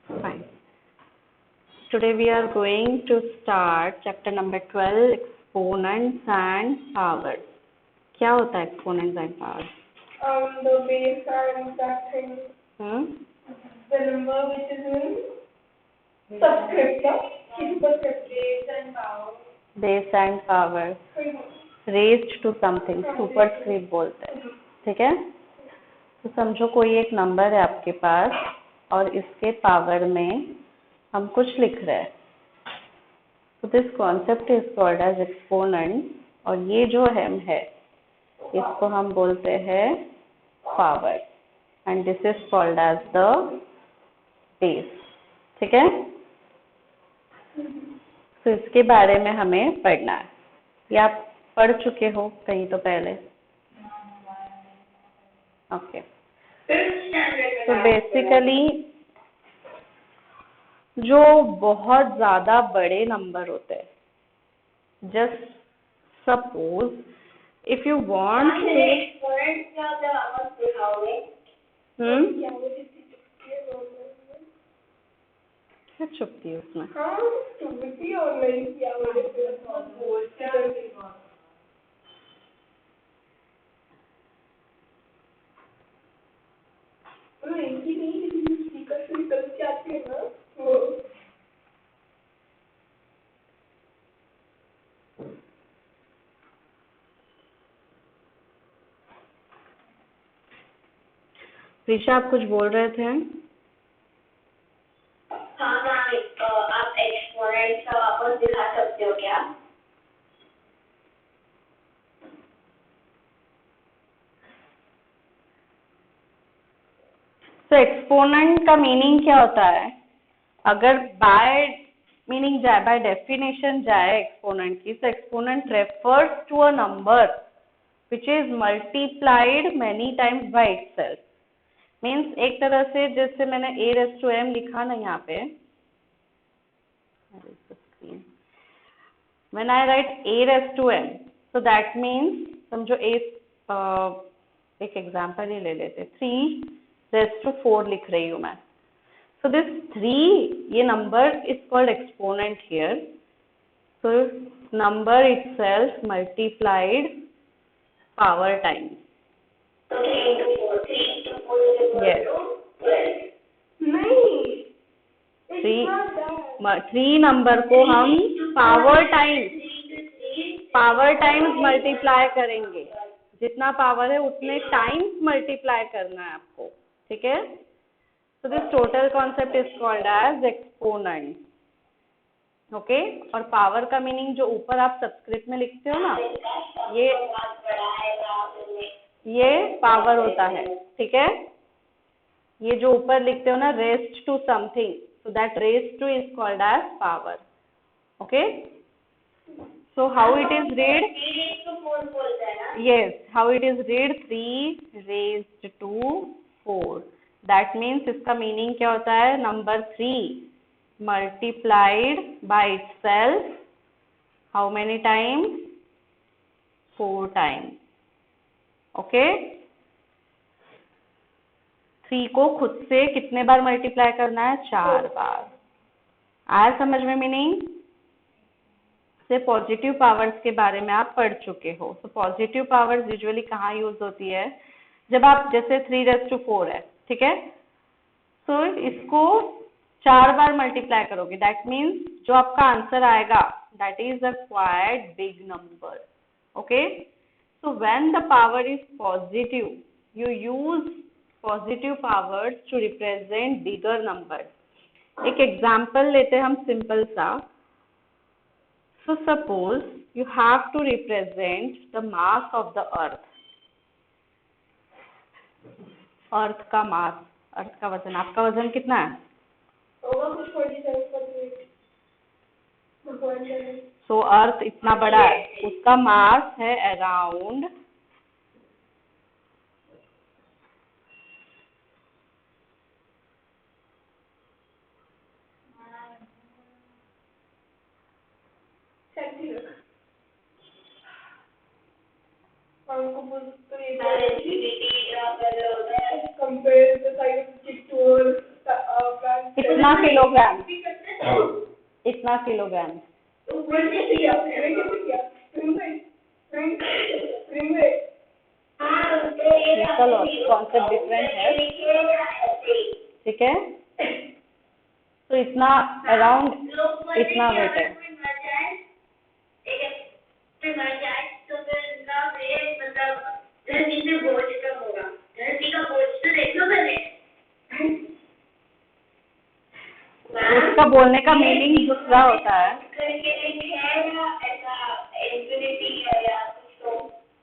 Fine. Today we are going to start chapter number 12, exponents and powers. क्या होता है exponents and powers? The base and that thing. The number which is in subscript, no? Superscript. Base and power. Base and power. Raised to something. Superscript बोलते हैं. ठीक है? तो समझो कोई एक नंबर है आपके पास और इसके पावर में हम कुछ लिख रहे हैं. तो this concept is called as exponent और ये जो है इसको हम बोलते हैं power and this is called as the base. ठीक है? तो इसके बारे में हमें पढ़ना है. ये आप पढ़ चुके हो कहीं तो पहले? ओके. तो बेसिकली जो बहुत ज्यादा बड़े नंबर होते हैं, just suppose if you want क्या चुपती है उसमें? ऋषा आप कुछ बोल रहे थे? हाँ आप एक्सपोनेंट का वापस दिखा सकते हो क्या? तो एक्सपोनेंट का मीनिंग क्या होता है? अगर बाय मीनिंग जाए, बाय डेफिनेशन जाए एक्सपोनेंट की, तो exponent refers to a number which is multiplied many times by itself. Means एक तरह से जैसे मैंने a raised to m लिखा ना यहाँ पे, when I write a raised to m, so that means समझो एक एग्जांपल ही ले लेते, 3 raised to 4 लिख रही हूँ मैं. So this 3, ये number is called exponent here. So number itself multiplied power times. So 3 into 4, 3 into 4 is equal Yes. to 12. नहीं. 3 नंबर को हम पावर टाइम्स मल्टीप्लाई करेंगे. जितना पावर है उतने टाइम्स मल्टीप्लाई करना है आपको. ठीक है? So this total concept is called as exponent. Okay? और पावर का मीनिंग जो ऊपर आप सबस्क्रिप्ट में लिखते हो ना, ये पावर होता है. ठीक है? ये जो ऊपर लिखते हो ना, raised to something, so that raised to is called as power. Okay? So how it is read? 3 into 4 बोलते हैं ना? Yes, how it is read? 3 raised to 4. That means इसका मीनिंग क्या होता है? Number 3 multiplied by itself how many times? 4 times. Okay? 3 को खुद से कितने बार मल्टीप्लाई करना है? 4 बार. आया समझ में मीनिंग? से पॉजिटिव पावर्स के बारे में आप पढ़ चुके हो. तो पॉजिटिव पावर्स यूजुअली कहाँ यूज होती है? जब आप जैसे 3 raised to 4 है, ठीक है? तो इसको 4 बार मल्टीप्लाई करोगे. दैट मीन्स जो आपका आंसर आएगा that is a quite big number. Okay? So when the power is positive you use positive powers to represent bigger number. एक एग्जाम्पल लेते हैं हम सिंपल सा. So suppose you have to represent the mass of the earth. Earth का mass, अर्थ का वजन. आपका वजन कितना है? सो अर्थ इतना बड़ा है, उसका मास है around compare the size of stick to a plant. It's इतना किलोग्राम, इतना किलोग्राम। चलो कॉन्सेप्ट डिफरेंट है, ठीक है। तो इतना अराउंड इतना वेट है। उसका बोलने का मीनिंग दूसरा होता है,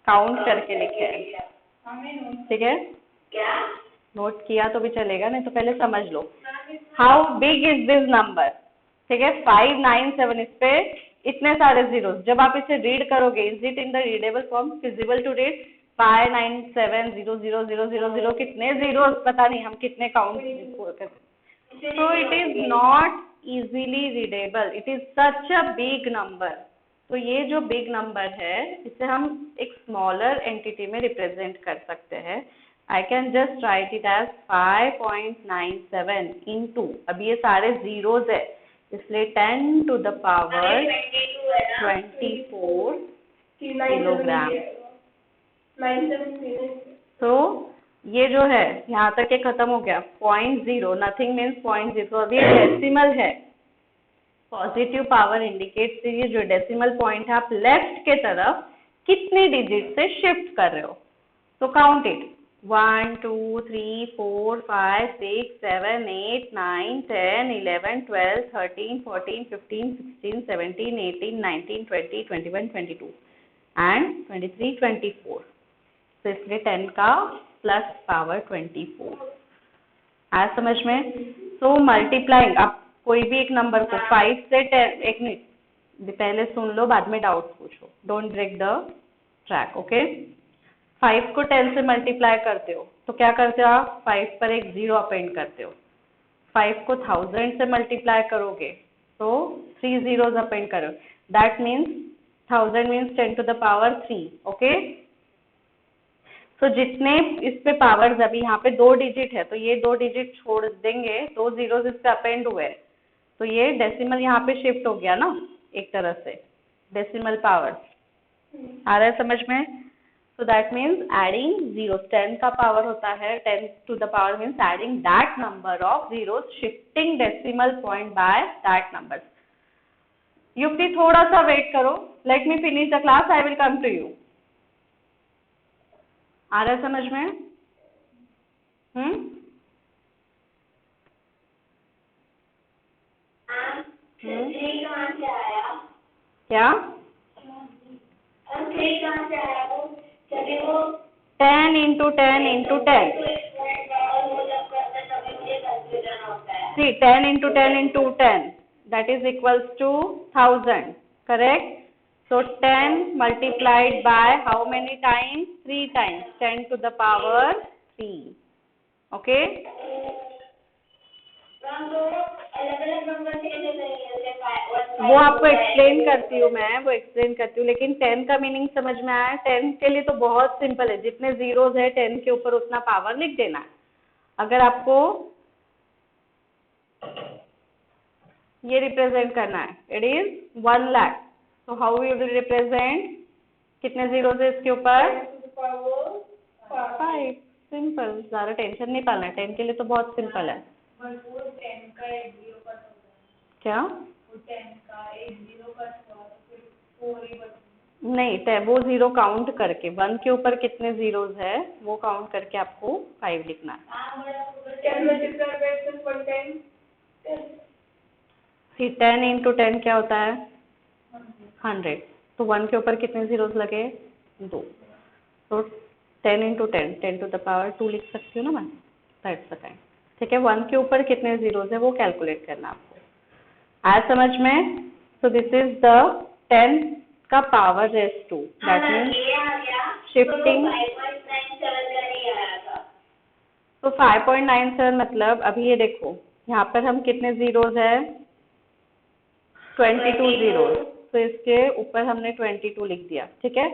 काउंट करके लिखे है, ठीक है। नोट किया तो भी चलेगा, नहीं तो पहले समझ लो how big is this number, ठीक है। 597 इस पे इतने सारे जीरोस, जब आप इसे रीड करोगे, is it in the readable form, feasible to read. 5970000 कितने जीरोस, पता नहीं हम कितने काउंट करते, so it is not easily readable, it is such a big number। तो ये जो बिग नंबर है इसे हम एक स्मॉलर एंटिटी में रिप्रेजेंट कर सकते हैं। I can just write it as 5.97 into, अब ये सारे जीरोज है इसलिए 10 to the power 24 किलोग्राम। तो ये जो है यहाँ तक ये खत्म हो गया। 0.0 नथिंग मीन्स 0.0, अभी ये डेसिमल है। पॉजिटिव पावर इंडिकेट्स ये जो डेसिमल पॉइंट है आप लेफ्ट के तरफ कितने डिजिट से शिफ्ट कर रहे हो। तो काउंट इट, 1 2 3 4 5 6 7 8 9 10 11 12 13 14 15 16 17 18 19 20 21 22 एंड 23 24। तो इसलिए 10 का प्लस पावर 24 आया समझ में। तो मल्टीप्लाइंग, आप कोई भी एक नंबर को 5 से 10, एक मिनट पहले सुन लो बाद में डाउट्स पूछो, don't break the track, okay. 5 को 10 से मल्टीप्लाई करते हो तो क्या करते हो आप, 5 पर एक 0 अपेंड करते हो। 5 को 1000 से मल्टीप्लाई करोगे तो 3 zeros अपेंड करो, that means 1000 means 10 to the power 3, okay. तो जितने इस पे पावर्स, अभी यहाँ पे 2 डिजिट है तो ये 2 डिजिट छोड़ देंगे, 2 zeros इस पे अपेंड हुए तो ये डेसिमल यहाँ पे शिफ्ट हो गया ना एक तरह से, डेसिमल पावर आ रहा है समझ में। so that means adding zeros, 10 का पावर होता है 10 to the power means adding that number of zeros, shifting decimal point by that numbers। युक्ति थोड़ा सा वेट करो, let me finish the class, I will come to you। आ रहा है समझ में? क्या 10 into 10 into 10, see 10 into 10 into 10 that is equals to 1000, correct। so 10 multiplied by how many times, 3 times, 10 to the power 3, okay। वो आपको explain करती हूँ मैं, वो एक्सप्लेन करती हूँ, लेकिन 10 का मीनिंग समझ में आया। 10 के लिए तो बहुत सिंपल है, जितने जीरोज है 10 के ऊपर उतना पावर लिख देना है। अगर आपको ये रिप्रेजेंट करना है, इट इज 1 लाख, तो हाउ यू विल रिप्रेजेंट, कितने जीरोज है इसके ऊपर, 5, सिंपल, ज़्यादा टेंशन नहीं पालना है। 10 के लिए तो बहुत सिंपल है। क्या नहीं, वो 0 काउंट करके, 1 के ऊपर कितने जीरोज है वो काउंट करके आपको 5 लिखना है। 10 into 10 क्या होता है, 100, तो 1 के ऊपर कितने जीरोज लगे, 2, तो 10 into 10, 10 to the power 2 लिख सकती हूँ ना मैं, दैट्स द टाइम, ठीक है। 1 के ऊपर कितने जीरोज है वो कैलकुलेट करना आपको, आया समझ में। सो दिस इज द 10 का power raise 2, that means shifting. तो 5.97 मतलब अभी ये देखो यहाँ पर हम कितने जीरोज है, 22 जीरोज, तो इसके ऊपर हमने 22 लिख दिया, ठीक है।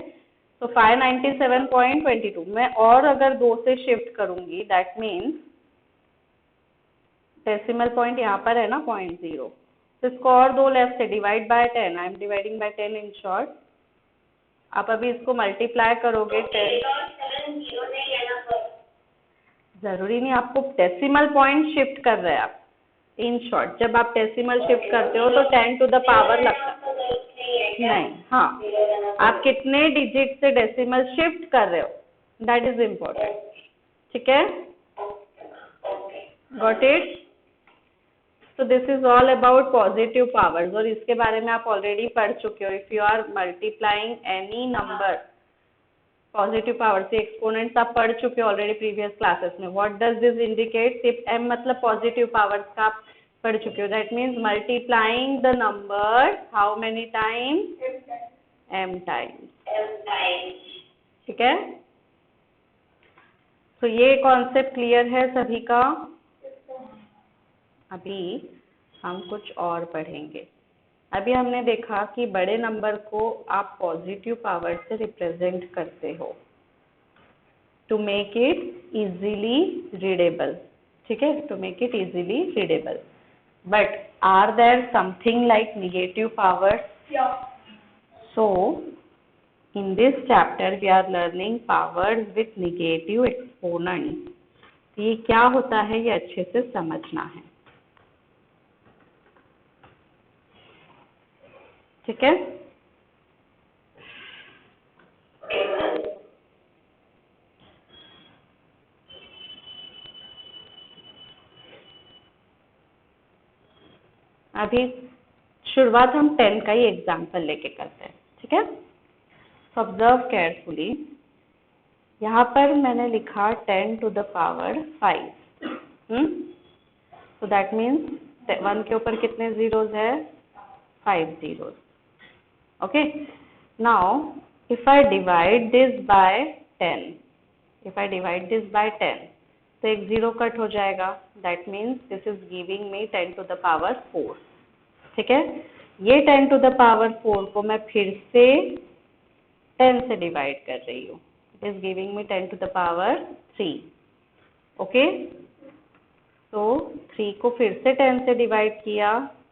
तो 597.22 मैं और अगर 2 से शिफ्ट करूंगी दैट मीन्स डेसिमल पॉइंट यहाँ पर है ना 0.0, तो इसको और 2 लेफ्ट से divide by 10, I am dividing by 10 in short. आप अभी इसको मल्टीप्लाई करोगे 10, जरूरी नहीं आपको डेसिमल पॉइंट शिफ्ट कर रहे हैं आप। इन शॉर्ट जब आप डेसिमल शिफ्ट करते हो तो 10 टू द पावर लगता है नहीं, हाँ आप कितने डिजिट से डेसिमल शिफ्ट कर रहे हो, दैट इज इम्पोर्टेंट। ठीक है, गॉट इट। तो this is all about positive powers, और इसके बारे में आप ऑलरेडी पढ़ चुके हो। If you are multiplying any number positive power से, एक्सपोनेंट्स आप पढ़ चुके हो ऑलरेडी प्रीवियस क्लासेस में। What does this indicate? सिर्फ m मतलब पॉजिटिव पावर्स का आप पढ़ चुके हो। That means multiplying the number how many times? m times. ठीक है, तो ये कॉन्सेप्ट क्लियर है सभी का। अभी हम कुछ और पढ़ेंगे। अभी हमने देखा कि बड़े नंबर को आप पॉजिटिव पावर से रिप्रेजेंट करते हो to make it easily readable. ठीक है, to make it easily readable. But are there something like negative powers? So in this chapter we are learning powers with negative exponents। ये क्या होता है ये अच्छे से समझना है। ठीक है, अभी शुरुआत हम 10 का ही एग्जाम्पल लेके करते हैं। ठीक है, ऑब्जर्व केयरफुली। यहाँ पर मैंने लिखा 10 टू द पावर 5। तो दैट मीन्स 1 के ऊपर कितने जीरोज है? 5 zeros। Okay, now if I divide this by 10, if I divide this by 10 तो एक जीरो कट हो जाएगा। That means this is giving me 10 to the power 4। ठीक है, ये 10 टू द पावर 4 को मैं फिर से 10 से डिवाइड कर रही हूँ। It is giving me 10 to the power 3। Okay, तो 3 को फिर से 10 से डिवाइड किया,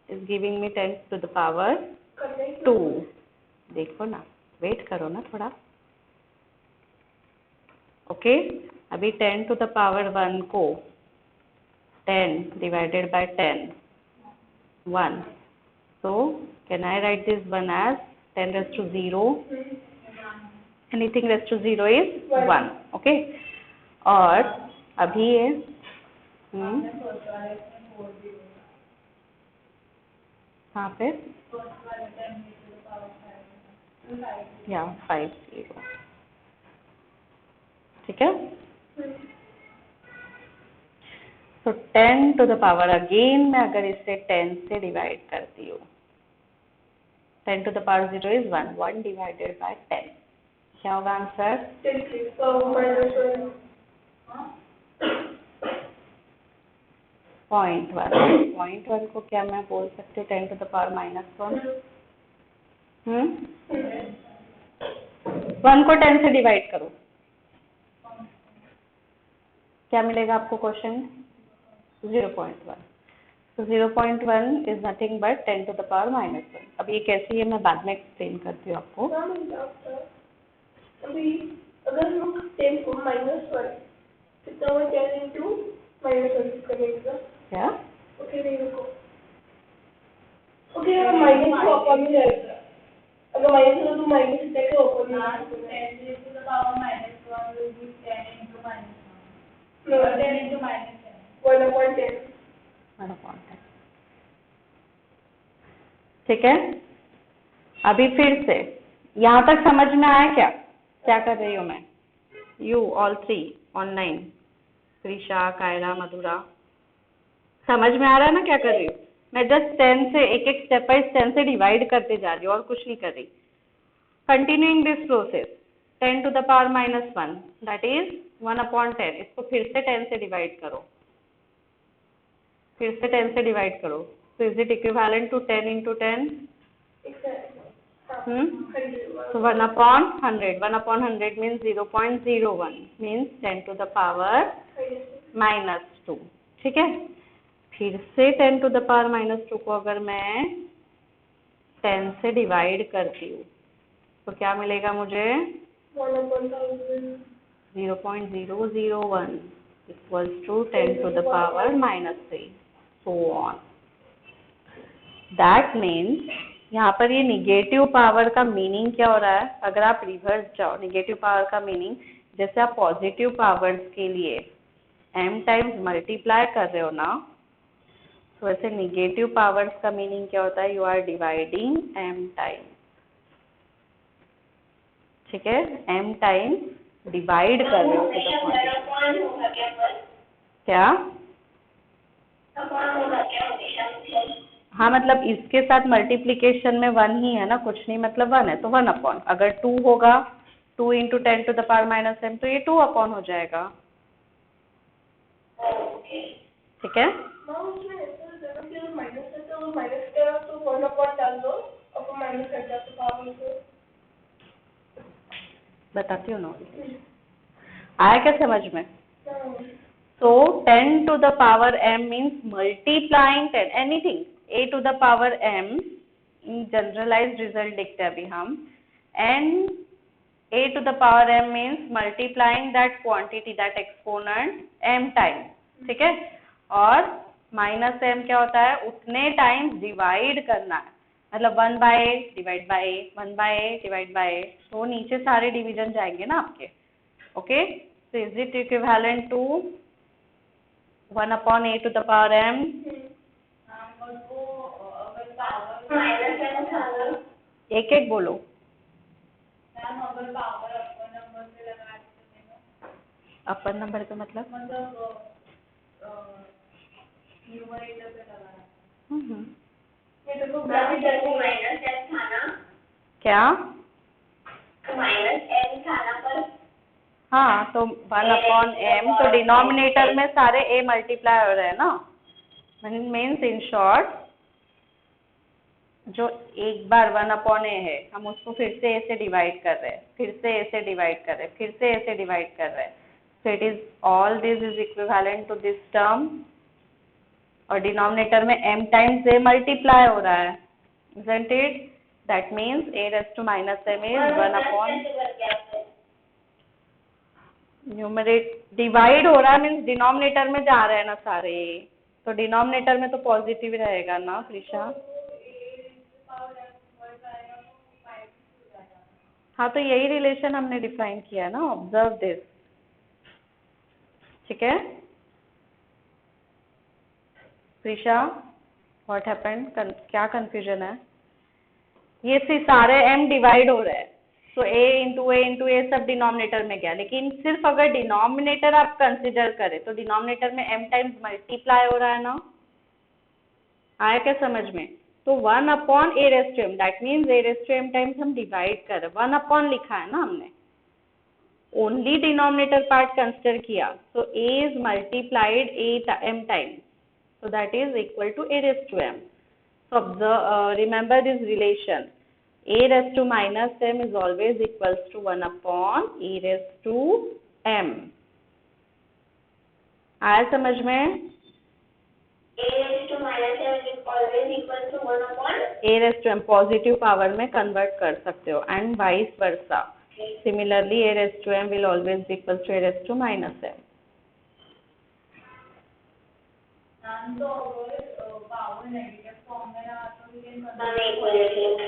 is giving me 10 to the power 2। देखो ना, वेट करो ना थोड़ा। ओके, अभी 10 टू द पावर 1 को 10 divided by 10 1। So can I write this one as 10 raised to 0? Anything raised to 0 is 1. Okay, और अभी ये कहाँ पे? या 5 0। ठीक है, तो 10 टू द पावर, अगेन मैं अगर इसे 10 से डिवाइड करती हूँ, 10 to the power 0 is 1, 1 divided by 10, क्या होगा आंसर? 0.1। 0.1 को क्या मैं बोल सकती हूँ 10 टू द पावर -1? 1 को 10 से डिवाइड करो, क्या मिलेगा आपको क्वेश्चन? 0.1। तो 0.1 is nothing but 10 to the power -1। अब ये कैसे है मैं बाद में एक्सप्लेन करती हूँ आपको। अभी अगर हम 10 को -1 कितना हुआ? 10 into -1 करेंगे क्या? ओके, नहीं रुको। ओके, हम माइनस को अपन में जाएगा। अगर माइनस हो तो माइनस कितने का ओपन में? 10 to the power -1 will be 10 into -1। No, 10 into -10। 1/10। 1/10। ठीक है, अभी फिर से यहाँ तक समझ में आया क्या? क्या कर रही हूँ मैं? You all 3 online, Trisha, Kyra, Madhura, समझ में आ रहा है ना क्या कर रही हूँ? मैं जस्ट 10 से एक एक स्टेप बाइज 10 से डिवाइड करते जा रही हूँ और कुछ नहीं कर रही। Continuing this process 10 to the power -1 that is 1/10। इसको फिर से 10 से डिवाइड करो, फिर से 10 से डिवाइड करो। तो is it equivalent to 10 into 10? So 1/100, 1/100 means 0.01 means 10 to the power -2। ठीक है, फिर से 10 टू द पावर -2 को अगर मैं 10 से डिवाइड करती हूँ तो क्या मिलेगा मुझे? 0.001 equals to 10 to the power -3, so on. That means यहाँ पर ये निगेटिव पावर का मीनिंग क्या हो रहा है? अगर आप रिवर्स जाओ, निगेटिव पावर का मीनिंग, जैसे आप पॉजिटिव पावर्स के लिए m टाइम्स मल्टीप्लाई कर रहे हो ना, तो वैसे निगेटिव पावर्स का मीनिंग क्या होता है? You are dividing m times, ठीक है, m टाइम्स डिवाइड कर रहे हो टू द पॉइंट। क्या? हाँ, मतलब इसके साथ मल्टीप्लिकेशन में 1 ही है ना, कुछ नहीं, मतलब 1 है तो 1 अपॉन। अगर 2 होगा, 2 × 10 टू द पावर -m, तो ये 2 अपॉन हो जाएगा, ठीक है। बताती हूँ ना, आया क्या समझ में? So 10 to the power m means multiplying 10 anything a to the power m, generalized result देखते हैं अभी हम, and a to the power m means multiplying that quantity, that exponent m times, ठीक है। और माइनस m क्या होता है? उतने टाइम्स डिवाइड करना है, मतलब 1/a divide by a, 1/a divide by a, तो नीचे सारे डिवीजन जाएंगे ना आपके, okay. So is it equivalent to 1 upon a to the power m? एक एक बोलो। अपन नंबर का मतलब? क्या? हाँ, तो 1 अपॉन m, तो डिनोमिनेटर में सारे a मल्टीप्लाई हो रहे हैं ना, मीन्स इन शॉर्ट जो एक बार 1 अपॉन a है, हम उसको फिर से a से डिवाइड कर रहे हैं, फिर से a से डिवाइड कर रहे हैं, फिर से a से डिवाइड कर रहे हैं, so it is all this is equivalent to this term, और डिनोमिनेटर में m टाइम्स a मल्टीप्लाई हो रहा है, isn't it? That means a raised to -m is 1 upon, numerator divide हो रहा है मीन्स डिनोमिनेटर में जा रहे हैं ना सारे, तो डिनोमिनेटर में तो पॉजिटिव रहेगा ना प्रीशा। हाँ, तो यही रिलेशन हमने डिफाइन किया ना, ऑब्जर्व दिस, ठीक है। Prisha, what happened? क्या कंफ्यूजन है? ये सारे m डिवाइड हो रहे हैं, तो a सब डिनोमिनेटर में गया, लेकिन सिर्फ अगर डिनोमिनेटर आप कंसिडर करें तो डिनोमिनेटर में m टाइम्स मल्टीप्लाई हो रहा है ना, आया क्या समझ में? तो 1 upon a raise to m, that means a raise to m times हम डिवाइड कर रहे हैं, 1 अपॉन लिखा है ना हमने, ओनली डिनोमिनेटर पार्ट कंसिडर किया, तो a is multiplied m times, so that is equal to a raised to m. So remember this relation, a raised to -m is always equals to 1 upon e raised to m. आया समझ में? a raised to -m is always equal to 1 upon a raised to m positive power में convert कर सकते हो, and vice versa, similarly a raised to m will always be equals to a raised to -m.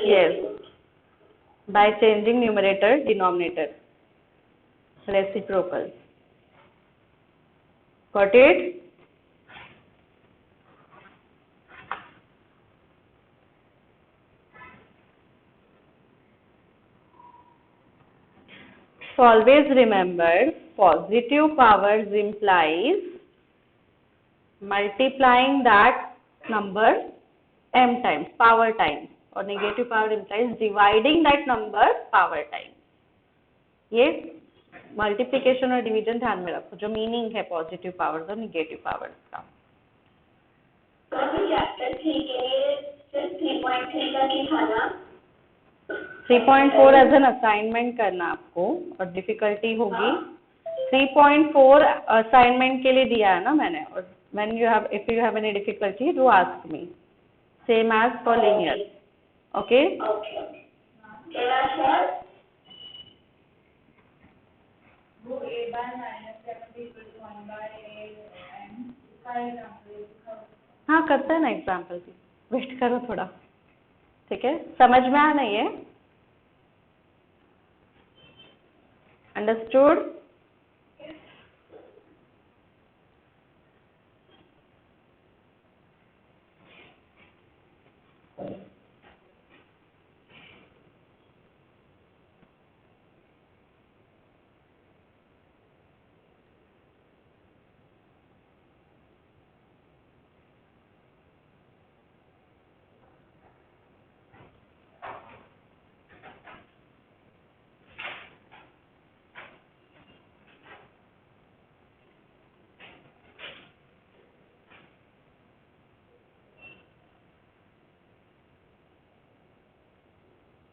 Yes, by changing numerator denominator, reciprocal. Got it? So always remember, positive powers implies multiplying that number m times, power times, और negative power implies dividing that number power times. ये multiplication और division ध्यान में रखो, जो meaning है positive powers और negative powers का। 3.4 एज एन असाइनमेंट करना आपको, और डिफिकल्टी होगी। 3.4 असाइनमेंट के लिए दिया है ना मैंने, और if you have any difficulty, do ask me. Same as for linear. Okay? Okay. Last one. वो a by minus 7 equal to 1 by a and का एग्जाम्पल हाँ करते हैं ना एग्जाम्पल भी, वेट करो थोड़ा, ठीक है? समझ में आ नहीं है? Understood?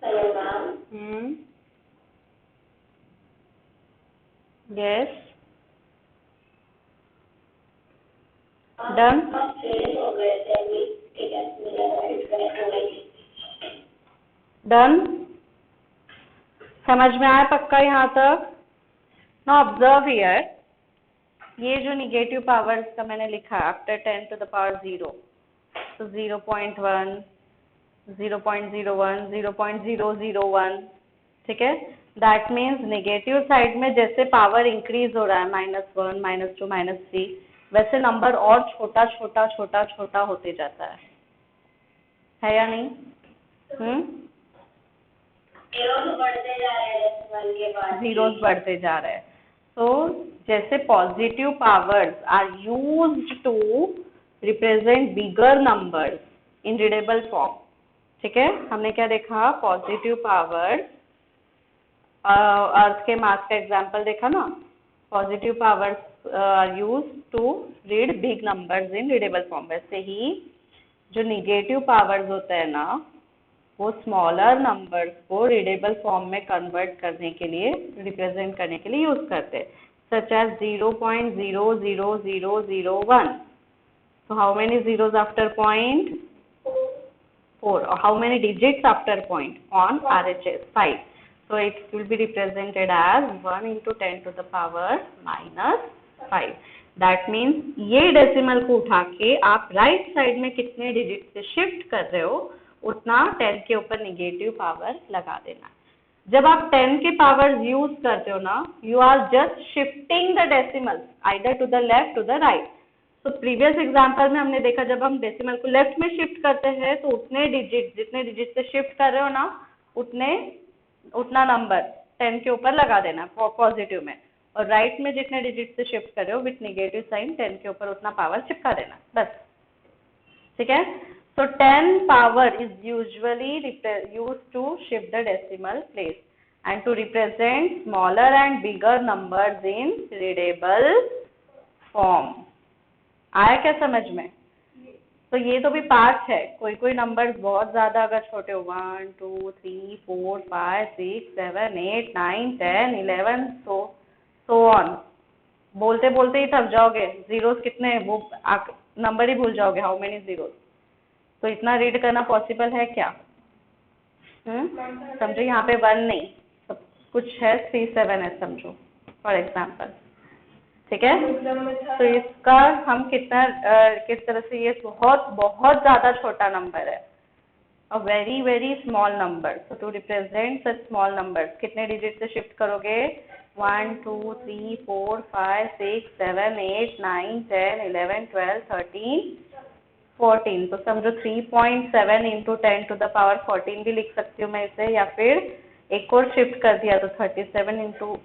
Hello, ma'am. Yes. Done? Finish हो गए थे अभी, ठीक है, मेरा डिस्कनेक्ट हो गई थी। डन? समझ में आया पक्का यहाँ तक? नाउ ऑब्जर्व हियर, ये जो निगेटिव पावर्स का मैंने लिखा आफ्टर 10 to the power 0, तो 0.1, 0.01, 0.001, ठीक है? दैट मीन्स नेगेटिव साइड में जैसे पावर इंक्रीज हो रहा है -1, -2, -3, वैसे नंबर और छोटा छोटा छोटा छोटा होते जाता है या नहीं? जीरोस बढ़ते जा रहे हैं डेसिमल के बाद। जीरोस बढ़ते जा रहे हैं। तो जैसे positive powers are used to represent bigger numbers in readable form, ठीक है? हमने क्या देखा? पॉजिटिव पावर्स, अर्थ के मास का एग्जांपल देखा ना, positive powers are used to read big numbers in readable form. वैसे ही जो निगेटिव पावर्स होते हैं ना, वो स्मॉलर नंबर्स को रीडेबल फॉर्म में कन्वर्ट करने के लिए, रिप्रेजेंट करने के लिए यूज करते हैं, such as 0.00001। So how many zeros after point? 4. How many digits after point? On RHS 5. So it will be represented as 1 into 10 to the power -5. That means ये डेसिमल को उठा के आप राइट साइड में कितने digit से shift कर रहे हो, उतना 10 के ऊपर निगेटिव पावर लगा देना। जब आप 10 के पावर यूज करते हो ना, you are just shifting the decimal either to the left to the right. तो प्रीवियस एग्जांपल में हमने देखा, जब हम डेसिमल को लेफ्ट में शिफ्ट करते हैं तो उतने डिजिट, जितने डिजिट से शिफ्ट कर रहे हो ना, उतना नंबर 10 के ऊपर लगा देना पॉजिटिव में, और राइट में जितने डिजिट से शिफ्ट कर रहे हो विथ नेगेटिव साइन 10 के ऊपर उतना पावर चिपका देना, बस, ठीक है? So 10 power is usually used to shift the decimal place and to represent smaller and bigger numbers in readable form. आया क्या समझ में? तो ये तो भी पार्ट है, कोई कोई नंबर्स बहुत ज्यादा अगर छोटे हो, 1 2 3 4 5 6 7 8 9 10 11 so on, बोलते बोलते ही थक जाओगे, जीरोस कितने हैं वो नंबर ही भूल जाओगे, हाउ मेनी जीरोस। तो इतना रीड करना पॉसिबल है क्या? समझो यहाँ पे 1 नहीं, सब कुछ है 3 7 है समझो, फॉर एग्जाम्पल, ठीक है? तो इसका हम किस तरह से, ये बहुत बहुत ज्यादा छोटा नंबर है, a very very small number. So to represent such small numbers कितने डिजिट से शिफ्ट करोगे? 1 2 3 4 5 6 7 8 9 10 11 12 13 14। तो समझो 3.7 इंटू 10 टू द पावर 14 भी लिख सकती हूँ मैं इसे, या फिर एक और शिफ्ट कर दिया तो 37 इंटू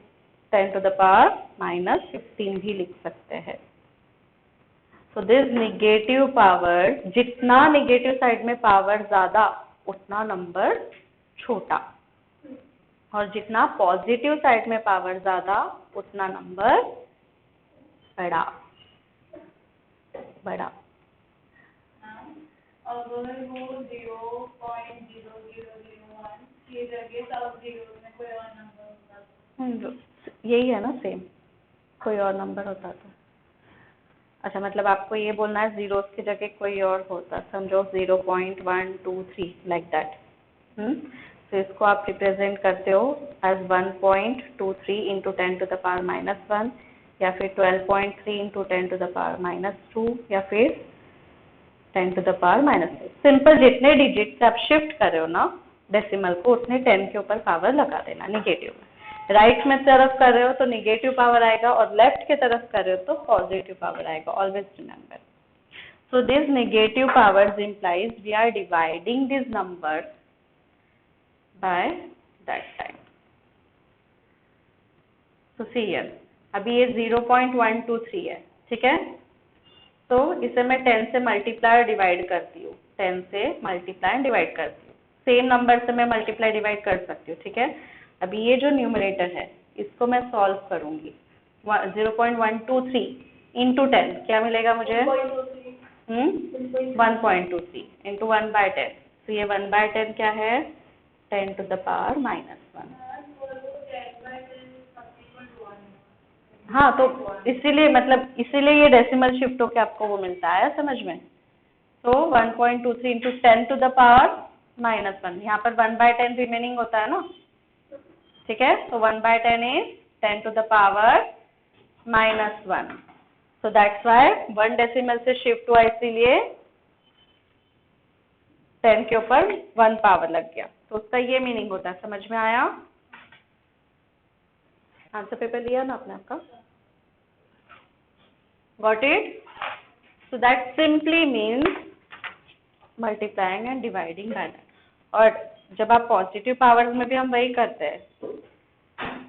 10 टू द पावर -15 भी लिख सकते हैं। सो दिस निगेटिव पावर, जितना निगेटिव साइड में पावर ज्यादा उतना नंबर छोटा, और जितना पॉजिटिव साइड में पावर ज्यादा उतना नंबर बड़ा। अगर वो 0.0001 की जगह सब जीरो में कोई और नंबर होता तो यही है ना, सेम कोई और नंबर होता तो अच्छा, मतलब आपको ये बोलना है जीरोस की जगह कोई और होता, समझो 0.123 लाइक दैट। तो इसको आप रिप्रेजेंट करते हो एज 1.23 इंटू 10⁻⁻1 या फिर 12.3 इंटू 10⁻⁻2 या फिर 10⁻⁻2। सिंपल जितने डिजिट से आप शिफ्ट कर रहे हो ना डेसिमल को, उतने 10 के ऊपर पावर लगा देना निगेटिव में। राइट में तरफ कर रहे हो तो निगेटिव पावर आएगा और लेफ्ट के तरफ कर रहे हो तो पॉजिटिव पावर आएगा। Always remember. So this negative powers implies we are dividing these numbers by that time. So see here, अभी ये 0.123 है, ठीक है। तो इसे मैं 10 से मल्टीप्लाई डिवाइड करती हूँ, 10 से मल्टीप्लाई डिवाइड करती हूँ। सेम नंबर से मैं मल्टीप्लाई डिवाइड कर सकती हूँ, ठीक है। अभी ये जो न्यूमरेटर है इसको मैं सॉल्व करूंगी। 0.123 इंटू 10 क्या मिलेगा मुझे? 1.23 इंटू 1/10। तो ये 1/10 क्या है? 10⁻⁻1। हाँ, तो इसीलिए ये डेसिमल शिफ्ट होके आपको वो मिलता है, समझ में। तो 1.23 इंटू 10⁻⁻1, यहाँ पर 1/10 रिमेनिंग होता है ना, ठीक है। तो 1/10 is 10⁻⁻1। So that's why 1 decimal से शिफ्ट हुआ, इसीलिए 10 के ऊपर 1 पावर लग गया। तो उसका ये मीनिंग होता है, समझ में आया? आंसर पेपर लिया ना आपने आपका? Got it? So that simply means multiplying and dividing by that. और जब आप पॉजिटिव पावर्स में भी हम वही करते हैं।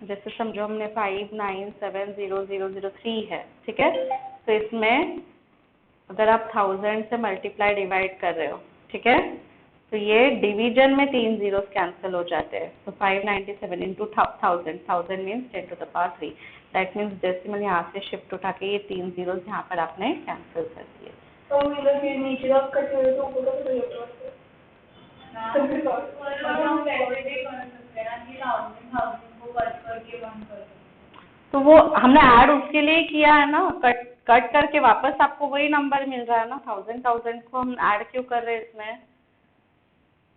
जैसे समझो हमने 5970003 है, ठीक है। तो इसमें अगर आप 1000 से मल्टीप्लाई डिवाइड कर रहे हो, ठीक है, तो ये डिवीजन में 3 जीरोस कैंसिल हो जाते हैं। तो 597 into 1000 means 10⁻3। That means decimal यहाँ से शिफ्ट उठा के ये 3 जीरोस यहाँ पर आपने कैंसिल कर दिए। तो ये नीचे का कट हुए तो ऊपर का तो ये तो वो हमने ऐड उसके लिए किया है ना, कट करके वापस आपको वही नंबर मिल रहा है ना। 1000 को हम ऐड क्यों कर रहे हैं इसमें?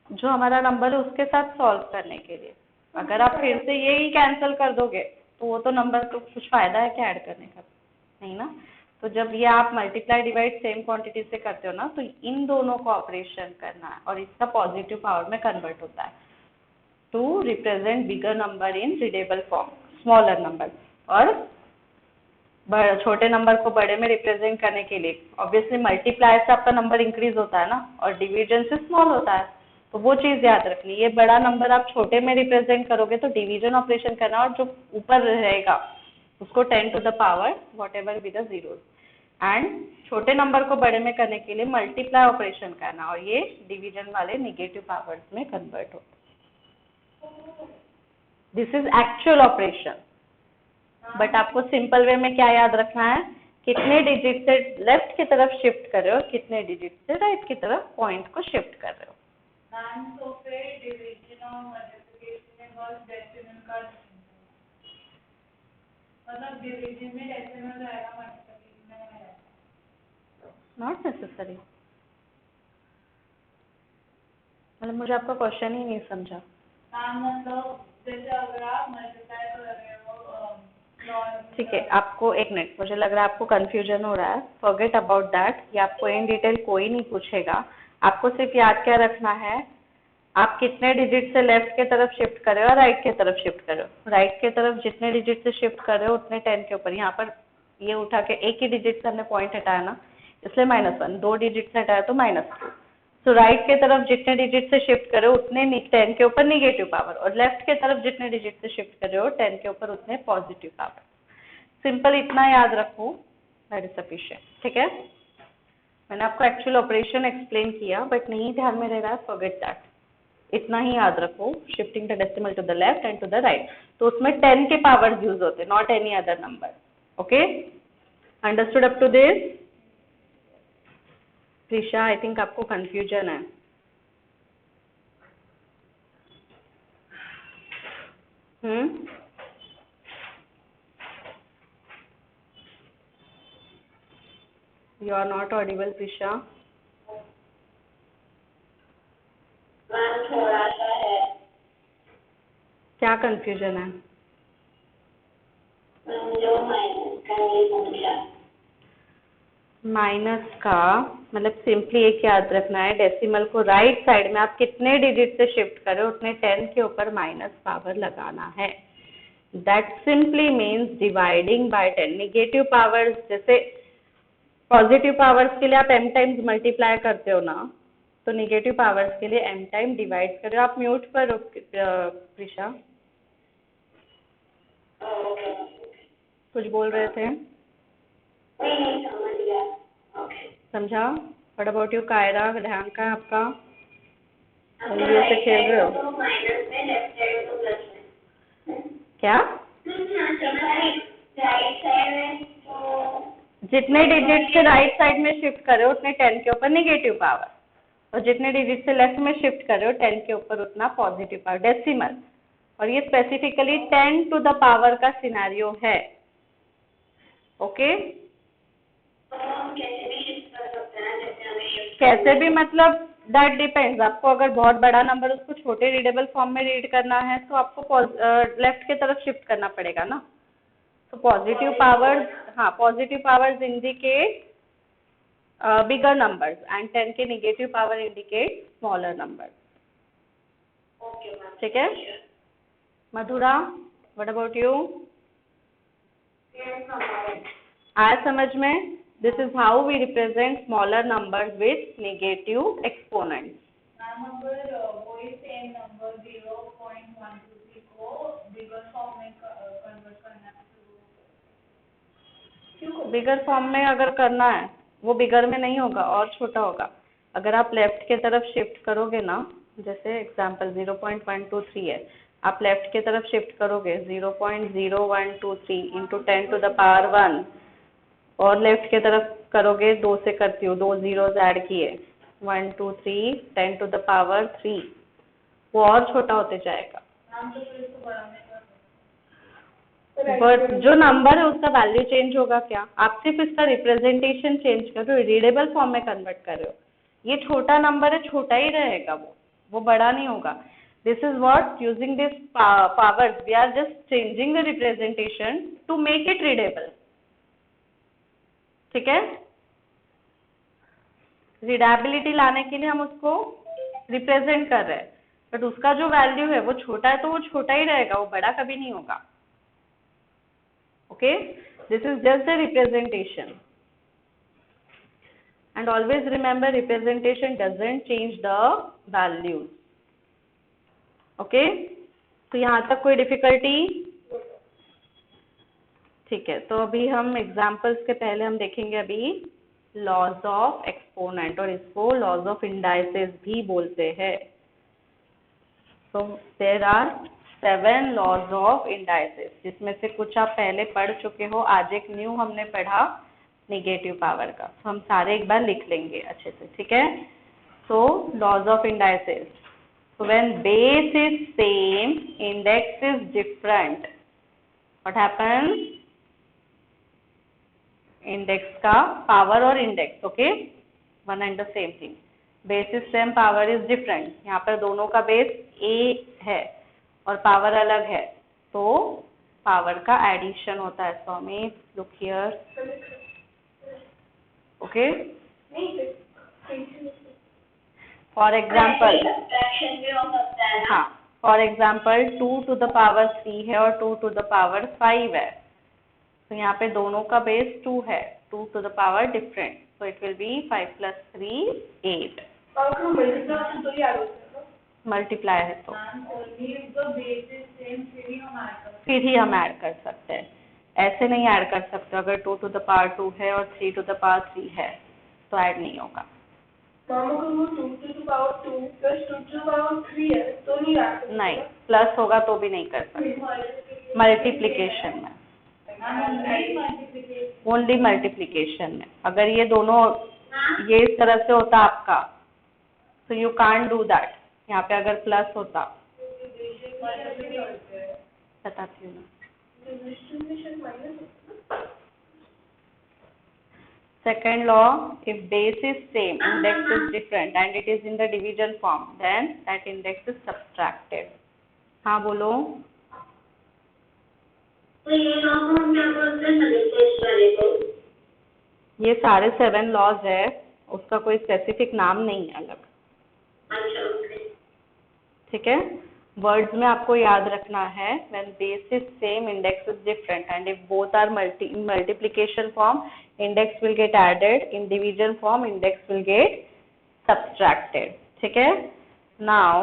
जो हमारा नंबर है उसके साथ सॉल्व करने के लिए। अगर आप फिर से यही कैंसिल कर दोगे तो वो तो नंबर तो कुछ फायदा है क्या ऐड करने का? नहीं ना। तो जब ये आप मल्टीप्लाई डिवाइड सेम क्वांटिटी से करते हो ना, तो इन दोनों को ऑपरेशन करना है और इसका पॉजिटिव पावर में कन्वर्ट होता है to represent bigger number in readable form, smaller number. और छोटे नंबर को बड़े में रिप्रेजेंट करने के लिए ऑब्वियसली मल्टीप्लाई से आपका नंबर इंक्रीज होता है ना, और डिवीजन से स्मॉल होता है। तो वो चीज याद रखनी, ये बड़ा नंबर आप छोटे में रिप्रेजेंट करोगे तो डिवीजन ऑपरेशन करना, और जो ऊपर रहेगा उसको 10⁻, whatever be the zeros, and छोटे नंबर को बड़े में करने के लिए मल्टीप्लाई ऑपरेशन करना, और ये डिवीजन वाले निगेटिव पावर्स में कन्वर्ट होता है। This is actual operation. But आपको सिंपल वे में क्या याद रखना है? कितने डिजिट से लेफ्ट की तरफ शिफ्ट कर रहे हो, कितने डिजिट से राइट की तरफ पॉइंट को शिफ्ट कर रहे हो। तो फिर डिवीजन और मल्टीप्लिकेशन में बस डेसिमल का मतलब डिवीजन में डेसिमल रहेगा, मल्टीप्लिकेशन में रहेगा। Not necessary. मतलब मुझे आपका क्वेश्चन ही नहीं समझा। मतलब जैसे अगर आप मल्टीप्लाई कर रहे हो, ठीक है, आपको एक मिनट, मुझे लग रहा है आपको कंफ्यूजन हो रहा है। फॉरगेट अबाउट दैट, ये आपको इन डिटेल कोई नहीं पूछेगा। आपको सिर्फ याद क्या रखना है, आप कितने डिजिट से लेफ्ट के तरफ शिफ्ट कर रहे हो और राइट के तरफ शिफ्ट कर रहे हो। राइट के तरफ जितने डिजिट से शिफ्ट कर रहे हो उतने 10 के ऊपर, यहाँ पर ये उठा के एक ही डिजिट से हमने पॉइंट हटाया ना, इसलिए -1, 2 डिजिट से हटाया तो -2। तो राइट के तरफ जितने डिजिट से शिफ्ट कर रहे हो उतने 10 के ऊपर निगेटिव पावर, और लेफ्ट के तरफ जितने डिजिट से शिफ्ट कर रहे हो 10 के ऊपर उतने पॉजिटिव पावर। सिंपल इतना याद रखो, दैट इज सफिशिएंट, ठीक है। मैंने आपको एक्चुअल ऑपरेशन एक्सप्लेन किया, बट नहीं ध्यान में रह रहा है, फॉरगेट दैट। इतना ही याद रखो, shifting the decimal to the left and to the right. तो उसमें 10 के पावर्स यूज होते, not any other number. Okay, understood up to this? Prisha, I think आपको कंफ्यूजन है। You are not audible Prisha. Ma'am थोड़ा सा है। क्या कंफ्यूजन है? जो माइनस का नहीं समझा। माइनस का मतलब सिंपली एक याद रखना है, डेसिमल को राइट साइड में आप कितने डिजिट से शिफ्ट करें उतने 10 के ऊपर माइनस पावर लगाना है। That simply means dividing by 10। Negative powers जैसे पॉजिटिव पावर्स के लिए आप m टाइम्स मल्टीप्लाई करते हो ना, तो निगेटिव पावर्स के लिए m टाइम डिवाइड करो। आप म्यूट पर प्रिशा, कुछ बोल रहे थे? नहीं समझ गया। ओके समझा? व्हाट अबाउट यू कायरा, ध्यान का है आपका? उंगलियों से खेल रहे हो तो माइनस में, लेफ्ट साइड तो प्लस में। क्या? राइट साइड में तो जितने डिजिट से राइट साइड में शिफ्ट करे उतने 10 के ऊपर नेगेटिव पावर, और जितने डिजिट से लेफ्ट में शिफ्ट करे 10 के ऊपर उतना पॉजिटिव पावर, डेसिमल। और ये स्पेसिफिकली 10 टू द पावर का सिनेरियो है। ओके कैसे भी शिफ्ट कर सकते हैं, जैसे हमें शिफ्ट कैसे भी मतलब दैट डिपेंड्स। आपको अगर बहुत बड़ा नंबर उसको छोटे रीडेबल फॉर्म में रीड करना है तो आपको लेफ्ट की तरफ शिफ्ट करना पड़ेगा ना। तो पॉजिटिव पावर्स, हाँ positive powers indicate bigger numbers and 10 के negative power indicate smaller numbers. Okay ma'am. ठीक है मधुरा, व्हाट अबाउट यू? आया समझ में? This is how we represent smaller numbers with negative exponents. Ma'am अगर वही सेम नंबर 0.123 को बिगर फॉर्म में कन्वर्ट करना है तो बिगर फॉर्म में अगर करना है, वो बिगर में नहीं होगा और छोटा होगा। अगर आप लेफ्ट की तरफ शिफ्ट करोगे ना, जैसे एग्जांपल 0.123 है, आप लेफ्ट की तरफ शिफ्ट करोगे 0.0123 इंटू 10 टू द पावर 1, और लेफ्ट की तरफ करोगे 2 से करती हूँ, 2 जीरोस ऐड किए 1 2 3 10 टू द पावर 3, वो और छोटा होते जाएगा। मैम तो फिर इसको बढ़ाने का बट जो नंबर है उसका वैल्यू चेंज होगा क्या? आप सिर्फ इसका रिप्रेजेंटेशन चेंज कर रहे हो, रीडेबल फॉर्म में कन्वर्ट कर रहे हो। ये छोटा नंबर है, छोटा ही रहेगा, वो बड़ा नहीं होगा। This is what using this powers we are just changing the representation to make it readable. ठीक है, रीडेबिलिटी लाने के लिए हम उसको रिप्रेजेंट कर रहे हैं, बट उसका जो वैल्यू है वो छोटा है तो वो छोटा ही रहेगा, वो बड़ा कभी नहीं होगा। Okay, this is just the representation, and always remember representation doesn't change the values. Okay, तो यहाँ तक कोई डिफिकल्टी? ठीक है, तो अभी हम एग्जाम्पल्स के पहले हम देखेंगे अभी लॉज ऑफ एक्सपोनेंट, और इसको लॉज ऑफ इंडाइसेस भी बोलते हैं। तो there are 7 laws of indices, जिसमें से कुछ आप पहले पढ़ चुके हो, आज एक न्यू हमने पढ़ा नेगेटिव पावर का, तो हम सारे एक बार लिख लेंगे अच्छे से। ठीक है, so laws of indices, so when base is same, index is different, what happens? Index का पावर और index, okay, one and the same thing. Base is same, power is different. यहाँ पर दोनों का बेस ए है और पावर अलग है, तो पावर का एडिशन होता है। Swami look here, okay. For example, subtraction भी हो सकता है ना? हाँ, for example 2 to the power 3 है और 2 टू द पावर 5 है, तो यहाँ पे दोनों का बेस 2 है, 2 to the power different, so it will be 5 plus 3 8। Multiply है तो फिर ही हम ऐड कर सकते हैं, ऐसे नहीं ऐड कर सकते। अगर 2 टू द पावर 2 है और 3 टू द पावर 3 है तो ऐड नहीं होगा। नहीं, प्लस होगा तो भी नहीं कर सकते मल्टीप्लिकेशन में, ओनली मल्टीप्लिकेशन में। अगर ये दोनों ये इस तरह से होता आपका, तो यू कांट डू दैट। यहाँ पे अगर प्लस होता, बताती हूँ ना, Second law, if base is same, index is different and it is in the division form, then that index is subtracted. हाँ बोलो. तो ये लॉ को हम क्या बोलते हैं टेस्ट वाले को? ये सारे 7 लॉज है, उसका कोई स्पेसिफिक नाम नहीं है अलग. अच्छा ओके. ठीक है. वर्ड्स में आपको याद रखना है when base is same, index is different, and if both are in multiplication form, index will get added, in division form index will get subtracted. ठीक है. Now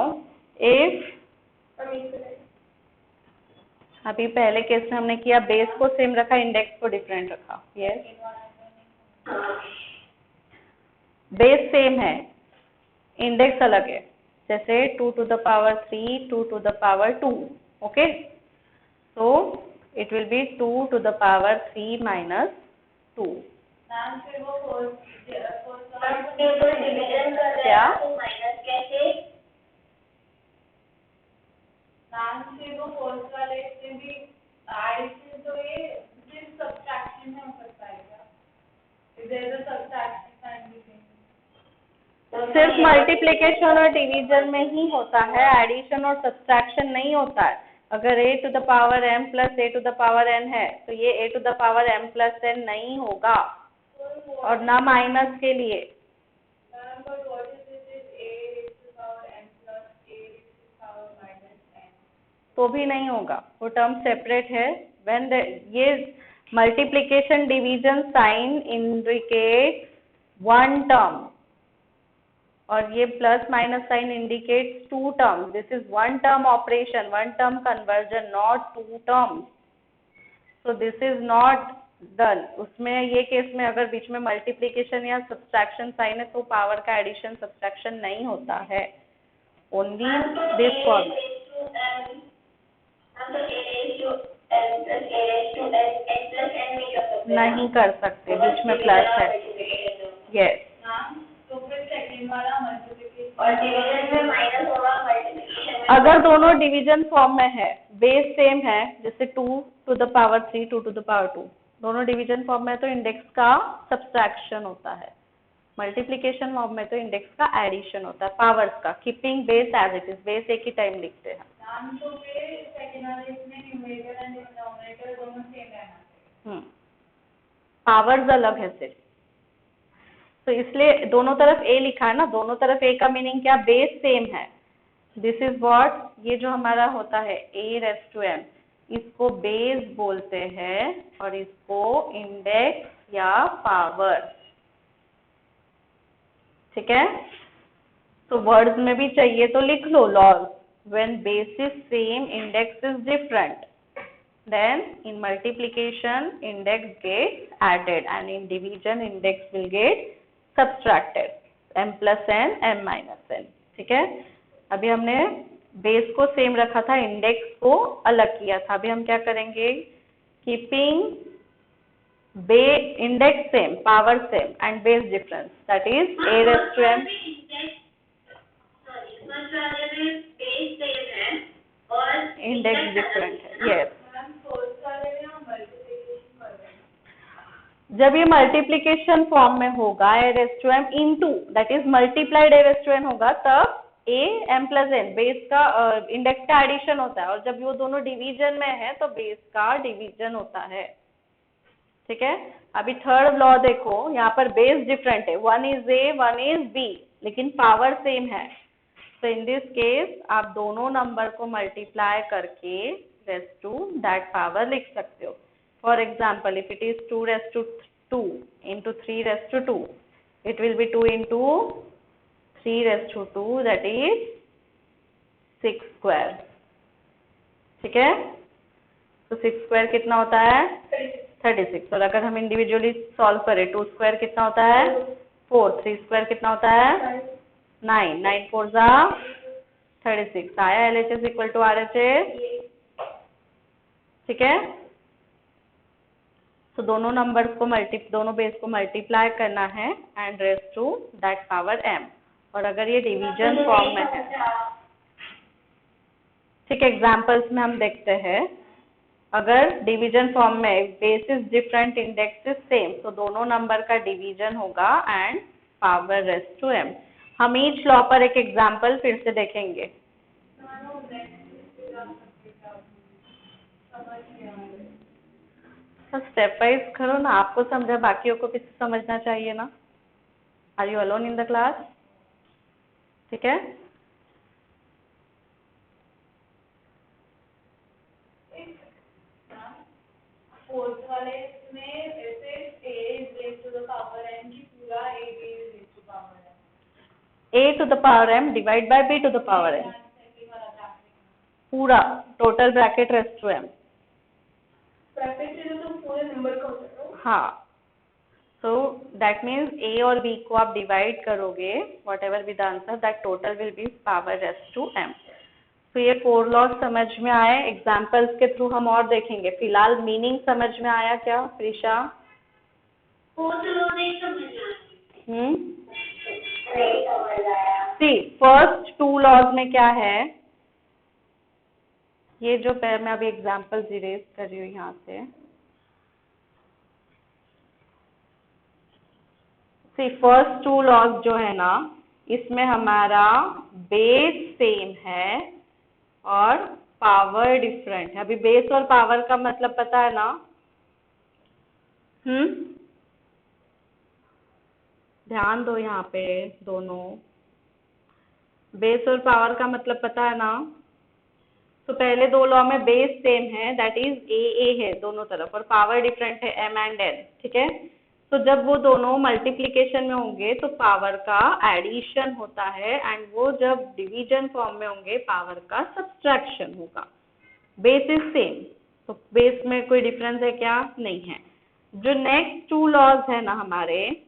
if अभी पहले केस में हमने किया बेस को सेम रखा, इंडेक्स को डिफरेंट रखा. यस, बेस सेम है, इंडेक्स अलग है. जैसे 2 to the power 3, 2 to the power 2. Okay, so it will be 2 to the power 3 minus 2. Ma'am फिर वो डिवीजन कर रहे क्या? हैं तो माइनस कैसे? मैम फिर वो फोर्थ वाले से भी एडिशन, तो ये सिर्फ सब्ट्रैक्शन में हो सकता है क्या? इधर तो सब्ट्रैक्शन साइन भी सिर्फ मल्टीप्लिकेशन और डिवीजन में ही होता है, एडिशन और सब्ट्रैक्शन नहीं होता है. अगर a to the power m plus a to the power n है तो ये a to the power m plus n नहीं होगा, और ना माइनस के लिए. Ma'am but what is this a to the power n plus a to the power minus n? तो भी नहीं होगा, वो टर्म सेपरेट है. व्हेन ये multiplication division sign indicate one term और ये plus minus sign indicates two terms. This is one term operation, one term conversion, not two terms. So this is not done. उसमें ये case में अगर बीच में multiplication या subtraction sign है तो पावर का एडिशन सब्ट्रैक्शन नहीं होता है. Only this form. नहीं कर सकते, बीच में प्लस है. यस. तो फिर सेकंड वाला मल्टीप्लिकेशन और डिवीजन में माइनस होगा, मल्टीप्लिकेशन में अगर दोनों डिवीजन फॉर्म में है, बेस सेम है, जैसे 2 to the power 3, 2 to the power 2, दोनों डिवीजन फॉर्म में तो इंडेक्स का सब्ट्रैक्शन होता है. मल्टीप्लिकेशन फॉर्म में तो इंडेक्स का एडिशन होता है, पावर्स का. Keeping base as it is, base एक ही टाइम लिखते हैं. नाम तो फिर सेकंड वाले इसमें न्यूमरेटर एंड डिनोमिनेटर दोनों सेम रहना चाहिए. पावर्स अलग है सिर्फ, तो इसलिए दोनों तरफ a लिखा है ना. दोनों तरफ a का मीनिंग क्या? बेस सेम है. दिस इज व्हाट, ये जो हमारा होता है a रेज़ टू m, इसको बेस बोलते हैं और इसको इंडेक्स या पावर. ठीक है. तो वर्ड्स में भी चाहिए तो लिख लो logs. When base is same, index is different, then in multiplication index gets added and in division index will get subtracted. m plus n, m minus n. ठीक है. अभी हमने बेस को सेम रखा था, इंडेक्स को अलग किया था. अभी हम क्या करेंगे? Keeping index same, power same and base difference, that is a raised to m. Index different है. यस. जब ये मल्टीप्लिकेशन फॉर्म में होगा a raised to m into, that is multiplied a raised to n होगा, तब a m plus n base का index का addition होता है. और जब वो दोनों डिवीजन में है तो बेस का डिवीजन होता है. ठीक है. अभी थर्ड लॉ देखो, यहाँ पर बेस डिफरेंट है, one is a, one is b, लेकिन पावर सेम है. तो इन दिस केस आप दोनों नंबर को मल्टीप्लाई करके रेज़ टू दैट पावर लिख सकते हो. For example, if it is 2 raised to 2 into 3 raised to 2, it will be 2 into 3 raised to 2, that is 6 square. ठीक है. तो 6 स्क्वायर कितना होता है? 36. और अगर हम इंडिविजुअली सॉल्व करें, 2 स्क्वायर कितना होता है? 4. 3 स्क्वायर कितना होता है? 9. 9 4 जा 36. आया LHS इक्वल टू RHS. ठीक है. तो दोनों नंबर्स को दोनों बेस को मल्टीप्लाई करना है and raise to that power m. और अगर ये डिवीजन फॉर्म में है, ठीक है, एग्जाम्पल्स में हम देखते हैं. अगर डिवीजन फॉर्म में बेसिस डिफरेंट इंडेक्सेस सेम तो दोनों नंबर का डिवीजन होगा and power raised to m। हम ईच लॉ पर एक एग्जांपल फिर से देखेंगे। स्टेप वाइज करो ना, आपको समझा बाकियों को भी समझना चाहिए ना। Are you alone in the class? ठीक है, फोर्थ वाले में ऐसे a is raised to the power n की पूरा a is raised to power n, a to the power m divide by b to the power n, पूरा total bracket raised to m। Bracket से तो पूरे number का होता है। हाँ, सो दैट मीन्स a और b को आप डिवाइड करोगे whatever be the answer that total will be power raised to m। तो ये 4 लॉज समझ में आए, एग्जाम्पल्स के थ्रू हम और देखेंगे। फिलहाल मीनिंग समझ में आया क्या प्रीशा? सी फर्स्ट 2 लॉज में क्या है, ये जो मैं अभी एग्जाम्पल इरेज कर रही हूँ यहाँ से। सी फर्स्ट 2 लॉज जो है ना, इसमें हमारा बेस सेम है और पावर डिफरेंट है। अभी बेस और पावर का मतलब पता है ना? ध्यान दो यहाँ पे दोनों, बेस और पावर का मतलब पता है ना? तो पहले 2 लॉ में बेस सेम है दैट इज ए है दोनों तरफ और पावर डिफरेंट है m एंड n। ठीक है, तो जब वो दोनों मल्टीप्लिकेशन में होंगे तो पावर का एडिशन होता है एंड वो जब डिवीजन फॉर्म में होंगे पावर का सब्सट्रैक्शन होगा। बेस इज सेम, तो बेस में कोई डिफरेंस है क्या? नहीं है। जो नेक्स्ट 2 लॉज है ना हमारे,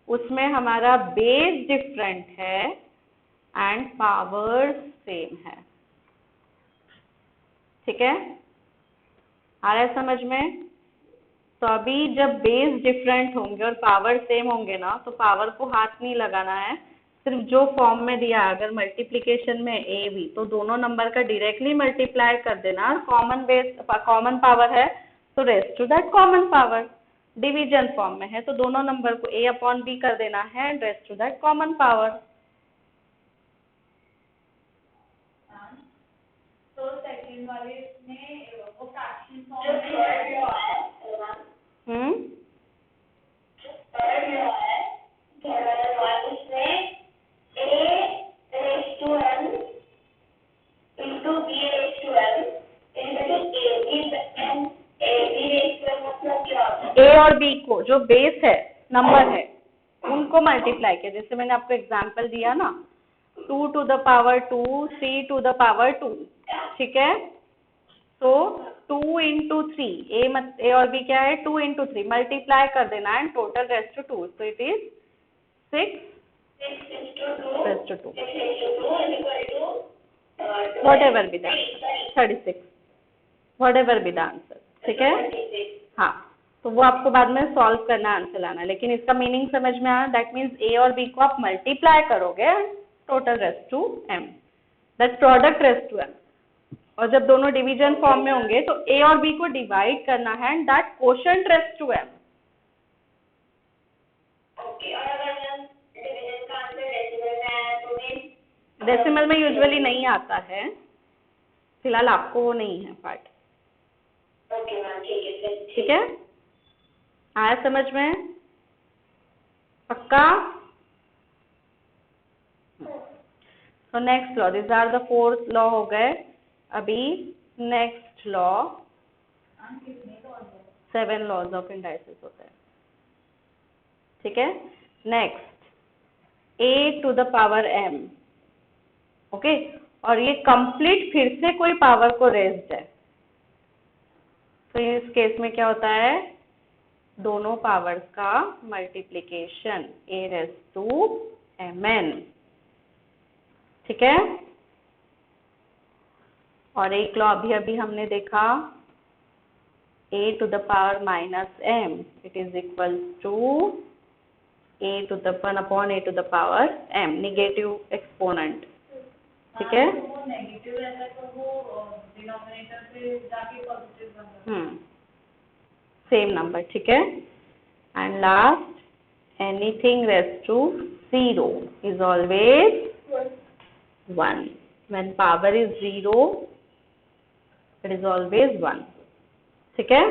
उसमें हमारा बेस डिफरेंट है एंड पावर सेम है। ठीक है, आ रहा है समझ में? तो अभी जब बेस डिफरेंट होंगे और पावर सेम होंगे ना, तो पावर को हाथ नहीं लगाना है, सिर्फ जो फॉर्म में दिया है, अगर मल्टीप्लिकेशन में ए बी तो दोनों नंबर का डायरेक्टली मल्टीप्लाई कर देना। कॉमन बेस कॉमन पावर है तो raised to that common power. Division form में है तो दोनों नंबर को a अपॉन b कर देना है and raised to that common power. तो सेकंड वाले में वो फ्रैक्शन फॉर्म में ए और बी को जो बेस है नंबर है उनको मल्टीप्लाई किया, जैसे मैंने आपको एग्जांपल दिया ना, 2 to the power 2, 3 to the power 2। ठीक है, तो 2 into 3 ए और बी क्या है? 2 into 3 मल्टीप्लाई कर देना एंड टोटल रेस्ट टू 2, तो it is 6 raised to 2 whatever be the answer, 36 whatever be the answer. ठीक है, हाँ, तो वो आपको बाद में सॉल्व करना आंसर लाना, लेकिन इसका मीनिंग समझ में आया। दैट मीन्स ए और बी को आप मल्टीप्लाई करोगे total raised to m, that product raised to m। और जब दोनों डिवीजन फॉर्म में होंगे तो ए और बी को डिवाइड करना है and that quotient raised to m। Decimal में यूजुअली नहीं आता है, फिलहाल आपको वो नहीं है पार्ट। ठीक है, आया समझ में? पक्का? तो next law, this are the 4th law हो गए। अभी next law 7 laws of indices होता है। ठीक है, next a to the power m। ओके, और ये कंप्लीट फिर से कोई पावर को रेज्ड है, तो इस केस में क्या होता है? दोनों पावर्स का multiplication a raise to mn। ठीक है, और एक लॉ अभी हमने देखा, a to the power minus m it is equal to a to the 1 upon a to the power m, negative exponent. ठीक है, वो नेगेटिव रहता है तो वो डिनोमिनेटर से जाके पॉजिटिव नंबर सेम नंबर, ठीक है। And last anything raised to 0 is always 1. When power is 0 it is always 1, ठीक है।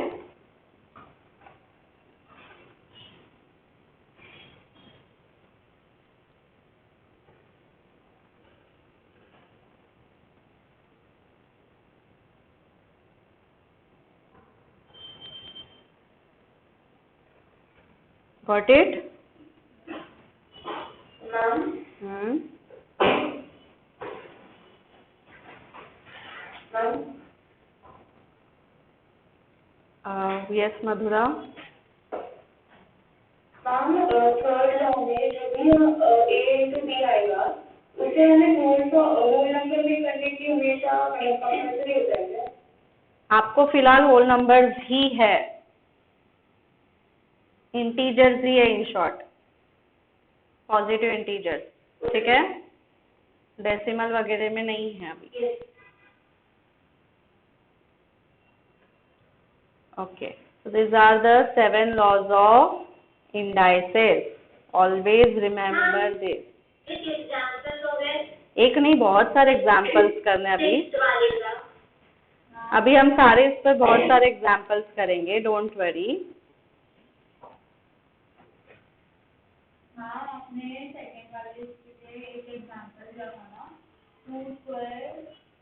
Got it? Ma'am Yes, Madhura. Ma'am third law में जो भी ए इंटू बी आएगा उसे हमें होल नंबर में करने की हमेशा कंपल्सरी हो जाएगा। आपको फिलहाल होल नंबर्स ही है, इंटीजर्स ही है, इन शॉर्ट पॉजिटिव इंटीजर्स, ठीक है। डेसिमल वगैरह में नहीं है अभी। Okay, so these are the 7 laws of indices. Always remember this. Example हो गए, एक नहीं, बहुत सारे एग्जाम्पल्स करने हैं अभी। अभी हम सारे इस पर बहुत सारे एग्जाम्पल्स करेंगे, डोंट वरी। हाँ, आपने सेकंड वाले इसके लिए एक एग्जांपल लगाना 2 स्क्वायर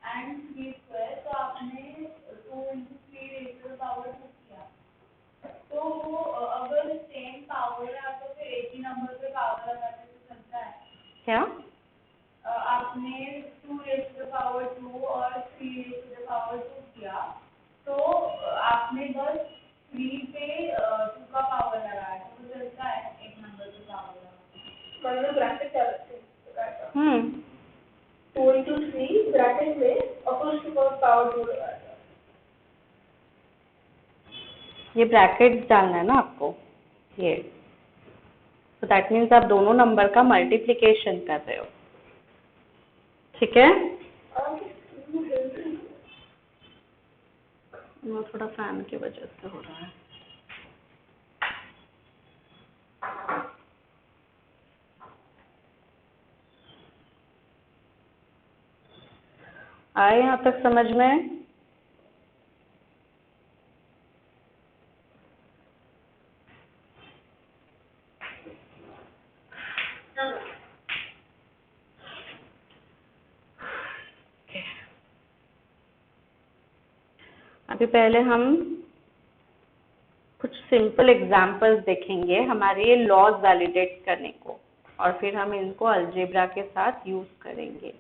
एंड 3 स्क्वायर, तो आपने 2 into 3 raised to the power 2 किया, तो वो अगर सेम पावर है तो फिर एक ही नंबर पे पावर लगाते तो चलता है क्या? आपने 2 raised to the power 2 और 3 raised to the power 2 किया, तो आपने बस 3 पे 2 का पावर लगाया तो चलता है एक नंबर पे पावर लगा, मतलब ब्रैकेट चलते हैं। 2 into 3 ब्रैकेट में अपोज टू पावर 2 लगाया। ये ब्रैकेट्स डालना है ना आपको, ये, तो दैट मीन्स आप दोनों नंबर का मल्टीप्लिकेशन कर रहे हो, ठीक है। वो थोड़ा फैन की वजह से हो रहा है। आए यहाँ तक समझ में? अभी पहले हम कुछ सिंपल एग्जांपल्स देखेंगे हमारे ये लॉज वैलिडेट करने को, और फिर हम इनको अलजेब्रा के साथ यूज करेंगे,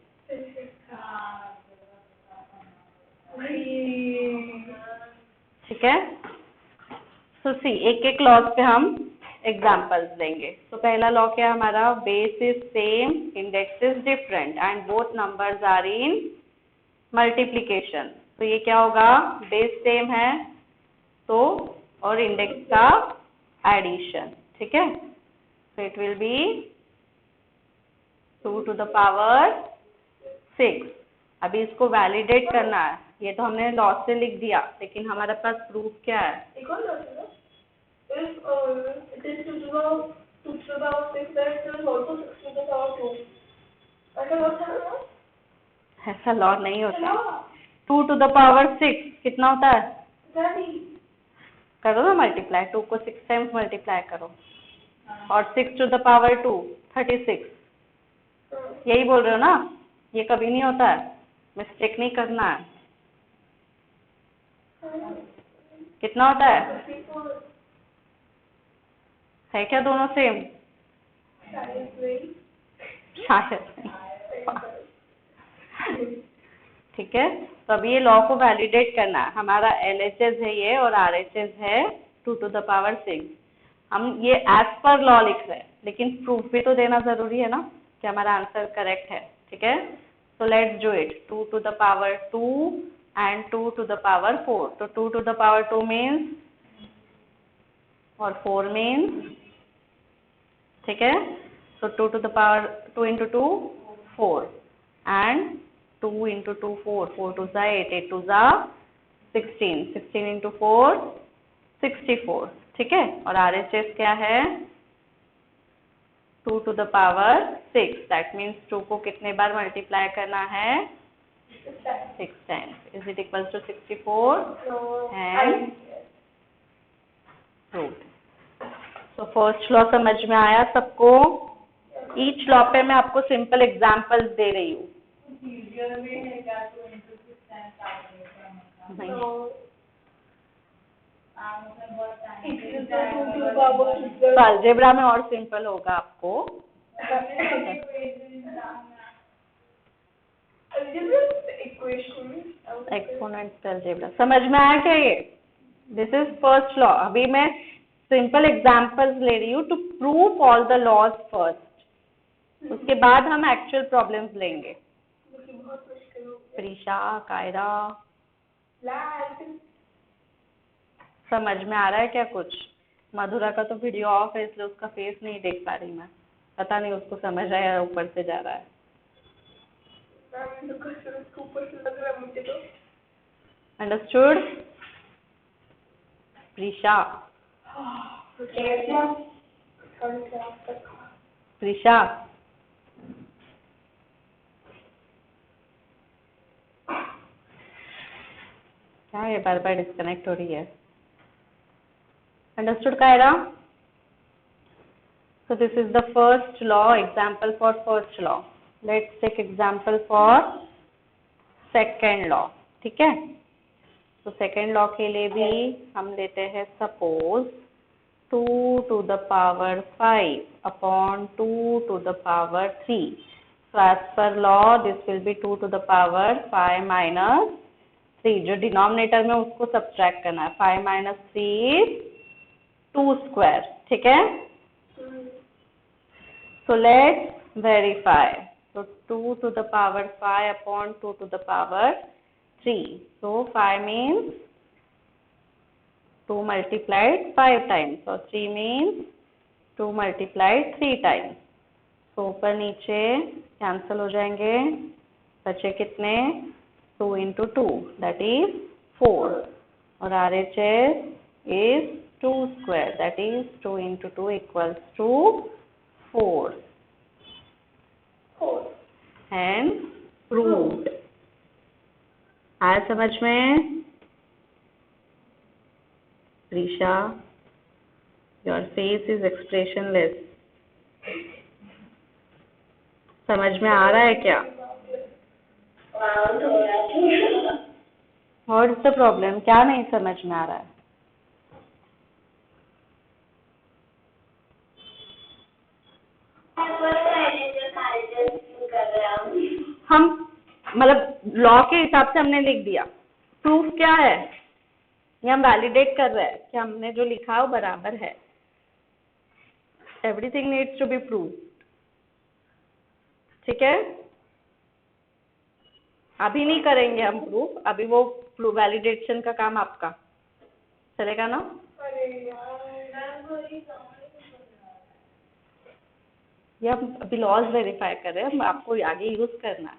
ठीक है। तो सी एक एक लॉज पे हम एग्जांपल्स लेंगे। तो पहला लॉ क्या है हमारा? Base is same, index is different and both numbers are in multiplication. तो ये क्या होगा? बेस सेम है तो, और इंडेक्स का एडिशन, ठीक है। तो it will be 2 to the power 6। अभी इसको वैलिडेट करना है, ये तो हमने लॉ से लिख दिया, लेकिन हमारे पास प्रूफ क्या है? एक और लॉ है ना, if it is 2 to the power 6 then it is also 6 to the power 2, ऐसा होता है ना? ऐसा लॉ नहीं होता। 2 to the power 6 कितना होता है? करो ना मल्टीप्लाई, 2 को 6 टाइम्स मल्टीप्लाई करो, और 6 to the power 2 36। यही बोल रहे हो ना? ये कभी नहीं होता है, मिस्टेक नहीं करना है। कितना होता है? है क्या दोनों सेम? शायद नहीं। ठीक है, तो अभी ये लॉ को वैलिडेट करना है। हमारा LHS है ये और RHS है 2 to the power 6। हम ये एज पर लॉ लिख रहे हैं, लेकिन प्रूफ भी तो देना जरूरी है ना कि हमारा आंसर करेक्ट है, ठीक है। So let's do it. 2 to the power 2 and 2 to the power 4। तो 2 to the power 2 मीन्स और 4 मीन्स, ठीक है। सो 2 to the power 2 into 2 4 and 2 into 2 4, 4 2 जा 8, 8 2 जा 16, 16 into 4 64, ठीक है। और RHS क्या है 2 to the power 6, that means 2 को कितने बार मल्टीप्लाई करना है 6 times. Is it equals to 64? And proved. So first law समझ में आया सबको? Each law पे मैं आपको सिंपल एग्जांपल्स दे रही हूँ। तो अलजेब्रा में और सिंपल होगा आपको। एक्सपोनेंट अलजेब्रा समझ में आया क्या ये? This is first law. अभी मैं सिंपल एग्जांपल्स ले रही हूँ to prove all the laws first, उसके बाद हम एक्चुअल प्रॉब्लम्स लेंगे। प्रीशा, कायरा, समझ में आ रहा है क्या कुछ? मधुरा का तो वीडियो ऑफ है इसलिए उसका फेस नहीं देख पा रही मैं, पता नहीं उसको समझ आया या ऊपर से जा रहा है। अंडरस्टूड? प्रीशा, प्रीशा, क्या ये बार बार डिस्कनेक्ट हो रही है? Understood, Kaira? So this is the first law, example for first law. Let's take example for second law. ठीक है? तो second law के लिए भी हम लेते हैं suppose 2 to the power 5 upon 2 to the power 3. So as per law this will be 2 to the power 5 minus 3. जो डिनोमिनेटर में उसको सब्ट्रैक्ट करना है। 5 minus 3 is 2 square, ठीक है। So let's verify. So 2 to the power 5 upon 2 to the power 3. So 5 means 2 multiplied 5 times. So 3 means 2 multiplied 3 times. So ऊपर नीचे cancel हो जाएंगे, बचे कितने 2 into 2 that is 4 और RHS is 2 square that is 2 into 2 equals to 4. And proved. आया समझ में? Prisha, your face is expressionless. समझ में आ रहा है क्या? What is the problem? क्या नहीं समझ में आ रहा है? हम मतलब लॉ के हिसाब से हमने लिख दिया। प्रूफ क्या है? ये हम वैलिडेट कर रहे हैं कि हमने जो लिखा है वो बराबर है। Everything needs to be proved, ठीक है। अभी नहीं करेंगे हम प्रूफ, अभी वो वैलिडेशन का काम आपका चलेगा ना। ये हम अभी लॉज वेरीफाई कर रहे हैं, हम आपको आगे यूज करना है।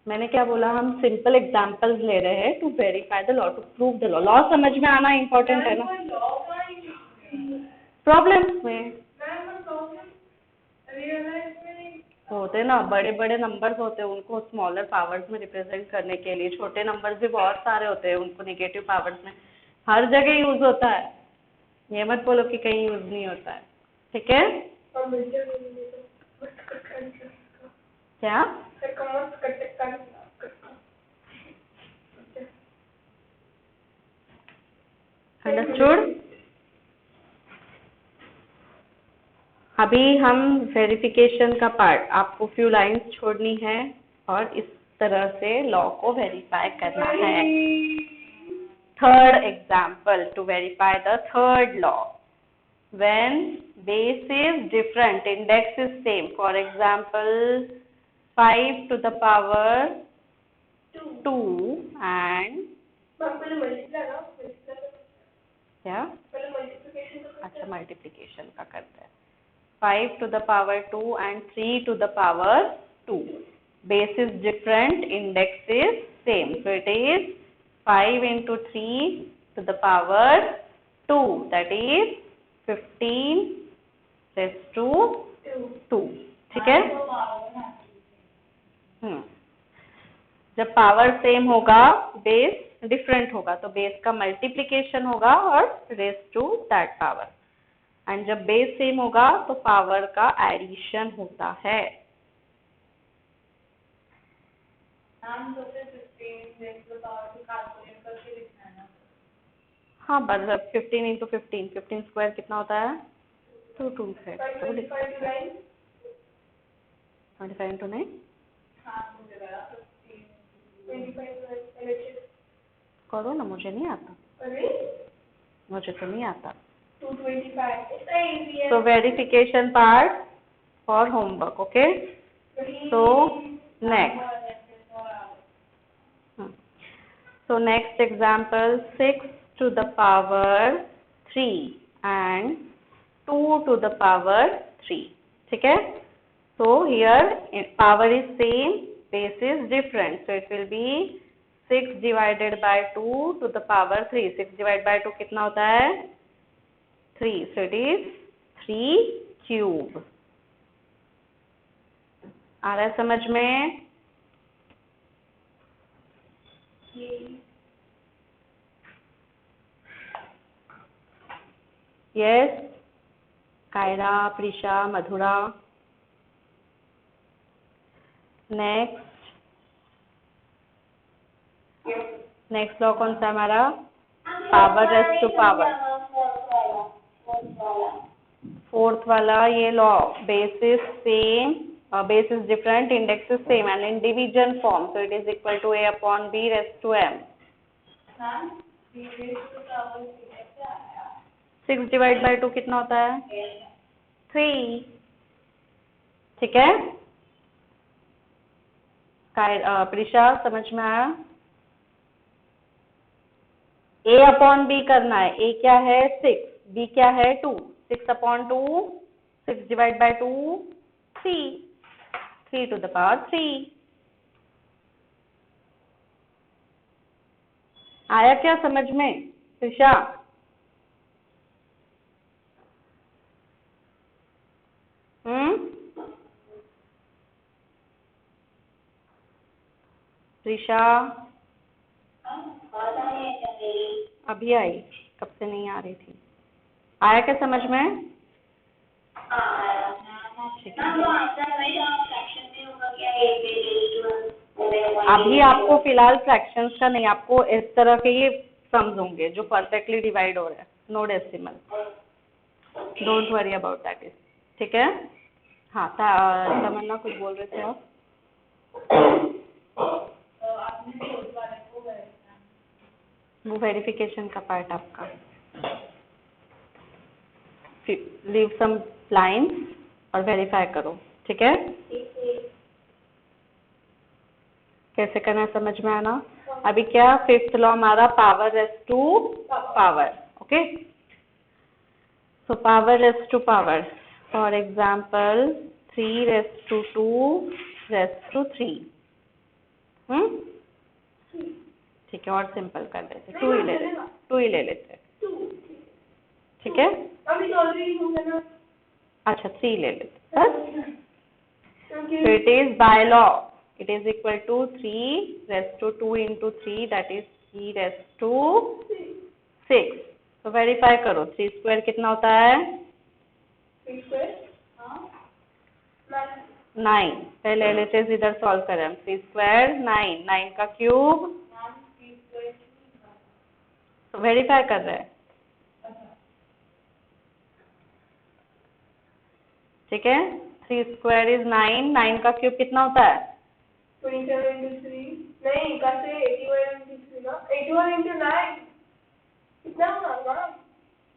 मैंने क्या बोला, हम सिंपल एग्जांपल्स ले रहे हैं to verify the law, to prove the law. Law समझ में आना इम्पोर्टेंट है ना प्रॉब्लम्स में। होते ना बड़े बड़े नंबर्स होते हैं, उनको स्मॉलर पावर्स में रिप्रेजेंट करने के लिए। छोटे नंबर्स भी बहुत सारे होते हैं, उनको नेगेटिव पावर्स में हर जगह यूज होता है। ये मत बोलो कि कहीं यूज नहीं होता है, ठीक है। क्या अंडरस्टूड? अभी हम वेरिफिकेशन का पार्ट, आपको फ्यू लाइंस छोड़नी है और इस तरह से लॉ को वेरीफाई करना है। Third example to verify the third law. When base is different, index is same. For example, 5 to the power 2 and क्या? अच्छा मल्टीप्लिकेशन का करते हैं। 5 to the power 2 and 3 to the power 2. base is different, index is same. So it is 5 into 3 to the power 2, that is 15 raised to 2. ठीक है? जब power same होगा base different होगा तो बेस का मल्टीप्लिकेशन होगा और raise to that power, and जब बेस सेम होगा तो पावर का एडिशन होता है। हाँ मतलब 15 इंटू 15 स्क्वायर कितना होता है? 2 2 है 25 इंटू 9 करो ना, मुझे नहीं आता, मुझे तो नहीं आता। 225 So verification part for homework, okay? So next. So next example, 6 to the power 3 and 2 to the power 3. ठीक है? So here power is same, base is different. So it will be 6 divided by 2 to the power 3. 6 divided by 2 कितना होता है? 3. So it is 3 cube. आ रहा है समझ में? Yes, Kiara, Prisha, Madhura. Next law कौन सा हमारा? Power raised to power. Fourth वाला ये law, base is same, base is different, index is same, and in division form, so it is equal to a upon b raised to m. 6 divide by 2 कितना होता है? 3. ठीक है? प्रिशा समझ में आया? a अपॉन b करना है। a क्या है? 6, b क्या है? 2। 6 upon 2, 6 divide by 2, 3, 3 to the power 3. आया क्या समझ में प्रिशा? प्रिशा अभी आई, कब से नहीं आ रही थी। आया क्या समझ में? अभी आपको फिलहाल फ्रैक्शंस का नहीं, आपको इस तरह के ये सम्स होंगे जो परफेक्टली डिवाइड हो रहे हैं, no decimal, don't worry about that is. ठीक है? हाँ तमन्ना कुछ बोल रहे थे आप? वो वेरिफिकेशन का पार्ट आपका, लीव सम लाइन्स और वेरीफाई करो। ठीक है? कैसे करना समझ में आना? अभी क्या फिफ्थ लॉ हमारा power raised to power. Okay, so power raised to power, for example 3 raised to 2 raised to 3। ठीक है, और सिंपल कर देते, 2 ही ले लेते। ठीक है? अच्छा 3 ले लेते बस। So it is by law, it is equal to 3 raised to 2 into 3, that is 3 raised to 6. तो वेरीफाई करो, 3 स्क्वायर कितना होता है? 9। पहले लेते इधर सॉल्व करें हम। 3 स्क्वायर 9, 9 का क्यूब, तो वेरीफाई कर रहे हैं। ठीक है? 3 स्क्वायर इज 9, 9 का क्यूब कितना होता है? 27 into 3, नहीं कैसे 81 into 3 ना, 81 into 9 कितना होगा?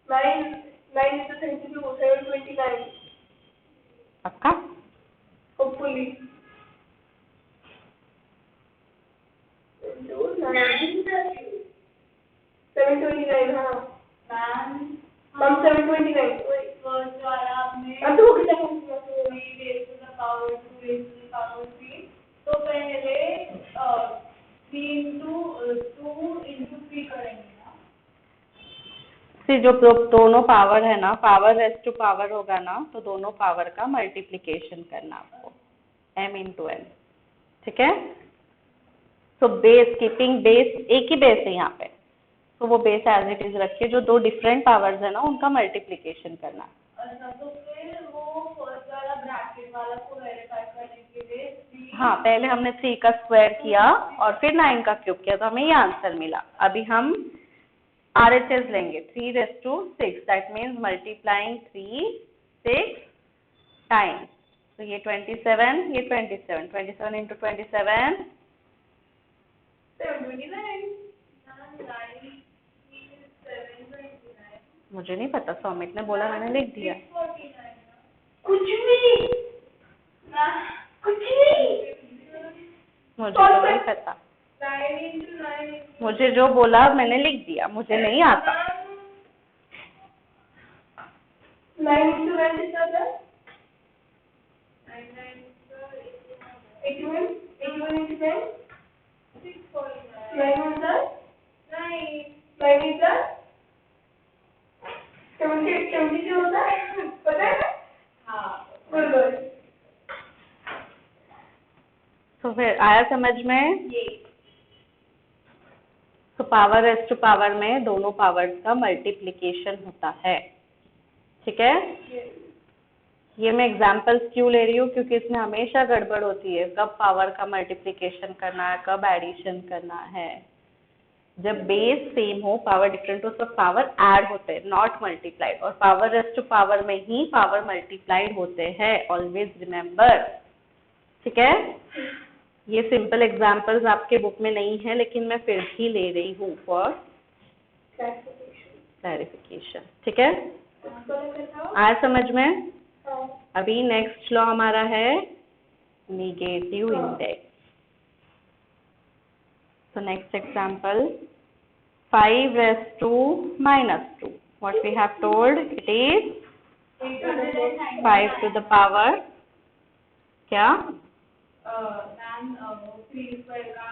9 into 32, 729। पक्का? होपफुली 729। हाँ मैम 729। फर्स्ट वाला आपने अब तो कितना तो 3 into 2 into 3 करेंगे ना। फिर जो दोनों पावर है ना, पावर रेस्ट टू पावर होगा ना, तो दोनों पावर का मल्टीप्लिकेशन करना आपको, m इंटू n, ठीक है। तो बेस, कीपिंग बेस, एक ही बेस है यहाँ पे, तो वो बेस एज इट इज रखिए, जो दो डिफरेंट पावर्स है ना उनका मल्टीप्लिकेशन करना। अच्छा, तो फिर वो फर्स्ट वाला ब्रैकेट वाला को वेरीफाई करने के लिए 3। हाँ, पहले हमने 3 का स्क्वायर किया और फिर 9 का क्यूब किया, तो हमें ये आंसर मिला। अभी हम RHS लेंगे, 3 raised to 6, that means multiplying 3 6 times, तो ये 27, ये 27, 27 इंटू 27 729। मुझे नहीं पता, सौमित ने बोला, मैंने लिख दिया। कुछ भी कुछ नहीं, मुझे तो नहीं पता, 9 into 9 मुझे जो बोला मैंने लिख दिया, मुझे नहीं आता। 9 into 9 कितना था? 81 into 9 649। 9 into 9 into 70 होता है, पता है? हाँ, बिल्कुल। तो फिर आया समझ में? ये तो पावर रेस्ट टू पावर में दोनों पावर्स का मल्टीप्लिकेशन होता है, ठीक है। ये मैं एग्जांपल्स क्यों ले रही हूँ, क्योंकि इसमें हमेशा गड़बड़ होती है, कब पावर का मल्टीप्लिकेशन करना है, कब एडिशन करना है। जब बेस सेम हो, पावर डिफरेंट हो, सब पावर ऐड होते हैं, नॉट मल्टीप्लाइड, और पावर रेस्ट टू पावर में ही पावर मल्टीप्लाइड होते हैं, ऑलवेज रिमेम्बर, ठीक है। ये सिंपल एग्जांपल्स आपके बुक में नहीं है, लेकिन मैं फिर भी ले रही हूँ फॉर क्लैरिफिकेशन, ठीक है। आया समझ में? अभी नेक्स्ट लॉ हमारा है negative index. So next example, 5 raised to minus 2. What we have told, it is 5 to the power क्या? मैम 3 स्क्वायर का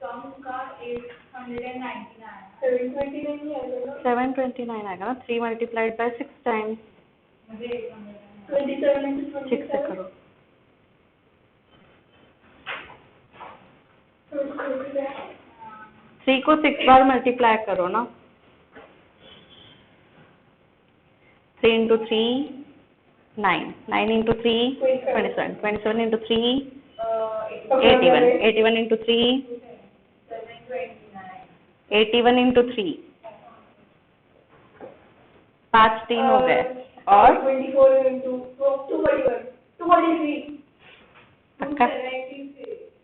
सम का 899 729 आएगा ना, 3 मल्टीप्लाइड बाय 6 टाइम्स, मुझे 6 से करो। 3 को 6 बार मल्टीप्लाई करो ना, 3 into 3 9, 9 into 3 27, 27 into 3 81, 81 into 3 81 into 3 5 3 हो गए, और 24 into 241 पक्का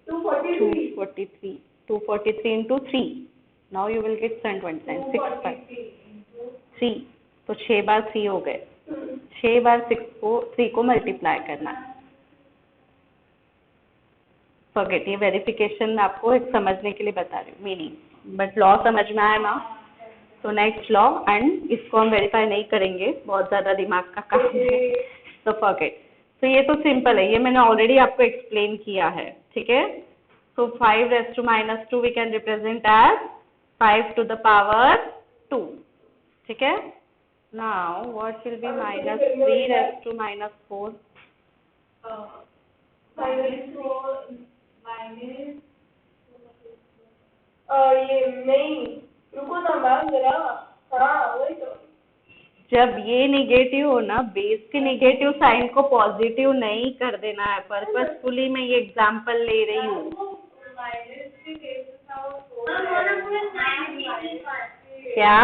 243 243 into 3, now you will get 729, 6 बार 3, तो 6 बार 3 हो गए, 6 बार 3 को मल्टीप्लाई करना है। फॉरगेट, ये वेरिफिकेशन आपको एक समझने के लिए बता रही हूँ, मीनिंग, बट लॉ समझ में आया ना। तो नेक्स्ट लॉ, एंड इसको हम वेरीफाई नहीं करेंगे, बहुत ज़्यादा दिमाग का काम है, तो फॉरगेट। तो ये तो सिंपल है, ये मैंने ऑलरेडी आपको एक्सप्लेन किया है, ठीक है। So 5 raised to minus 2 we can represent as 5 to the power 2, ठीक है। Now what will be minus 3 raised to minus 4? ये नहीं, रुको ना मैम जरा, हाँ वही तो। जब ये निगेटिव हो ना, बेस के निगेटिव साइन को पॉजिटिव नहीं कर देना है, पर्पसफुली मैं ये एग्जांपल ले रही हूँ। क्या?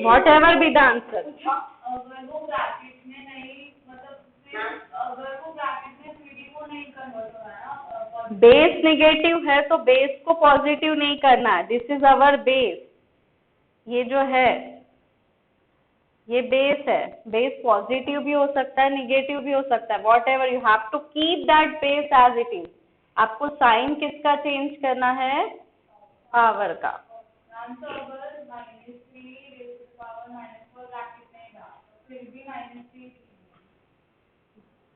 What ever be the answer. अगर वो ब्रैकेट में नहीं, मतलब अगर वो ब्रैकेट में 3D को नहीं कन्वर्ट हो रहा है, बेस नेगेटिव है तो बेस को पॉजिटिव नहीं करना है, दिस इज अवर बेस। ये जो है ये बेस है, बेस पॉजिटिव भी हो सकता है, नेगेटिव भी हो सकता है, whatever, you have to keep that base as it is. आपको साइन किसका चेंज करना है? पावर का।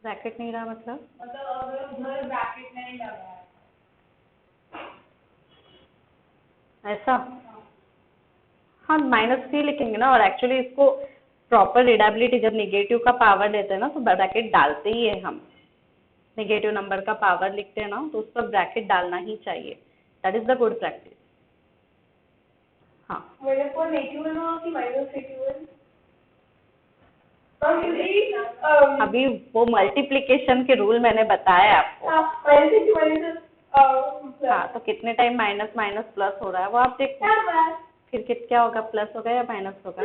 ब्रैकेट नहीं रहा मतलब अगर उधर ब्रैकेट नहीं लगा है ऐसा, हाँ -3 लिखेंगे ना। और एक्चुअली इसको प्रॉपर रीडेबिलिटी, जब निगेटिव का पावर लेते हैं ना तो ब्रैकेट डालते ही है हम। निगेटिव नंबर का पावर लिखते हैं ना तो उस पर ब्रैकेट डालना ही चाहिए। That is the good practice. हाँ -81 कि -81 अभी वो मल्टीप्लिकेशन के रूल मैंने बताया आपको। हाँ तो कितने टाइम माइनस माइनस प्लस हो रहा है वो आप देखो। फिर क्या होगा, प्लस होगा या माइनस होगा?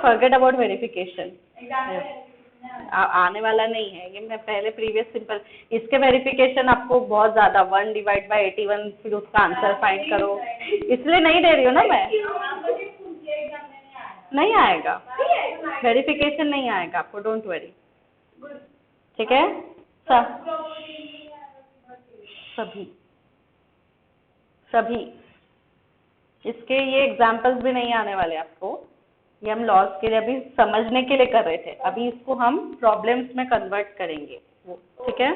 फॉरगेट अबाउट वेरिफिकेशन, आने वाला नहीं है ये। मैं पहले प्रीवियस सिंपल, इसके वेरिफिकेशन आपको बहुत ज्यादा 1/81 फिर उसका आंसर फाइंड करो, इसलिए नहीं दे रही हूँ ना मैं। नहीं आएगा, वेरिफिकेशन नहीं आएगा आपको, डोंट वरी। ठीक है, सभी इसके ये एग्जाम्पल्स भी नहीं आने वाले आपको। ये हम लॉस के लिए अभी समझने के लिए कर रहे थे, अभी इसको हम प्रॉब्लम्स में कन्वर्ट करेंगे। ठीक है,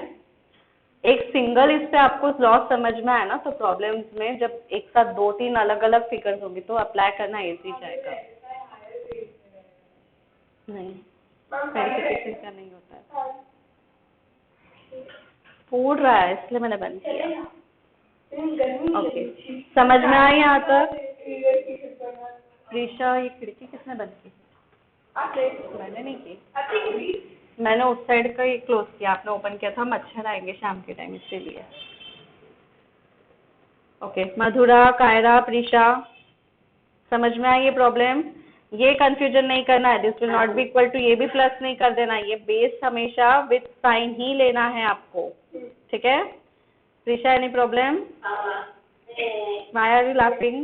एक सिंगल इस पे आपको लॉस समझ में आया ना तो प्रॉब्लम्स में जब एक साथ 2-3 अलग अलग फिगर्स होंगी तो अप्लाई करना इजी जाएगा। नहीं, वेरिफिकेशन का नहीं होता है। फूड रहा है इसलिए मैंने बंद किया। ओके, समझ में आई यहाँ तक? ऋषा, ये खिड़की किसने बंद की? मैंने नहीं की, मैंने उस साइड का ही क्लोज किया, आपने ओपन किया था। मच्छर आएंगे शाम के टाइम इसीलिए। ओके, मधुरा, कायरा, प्रीशा, समझ में आई ये प्रॉब्लम? ये कंफ्यूजन नहीं करना है, this will not be equal to, ये भी प्लस नहीं कर देना, ये बेस हमेशा विथ साइन ही लेना है आपको। ठीक है, Prisha, any problem? Why are you laughing?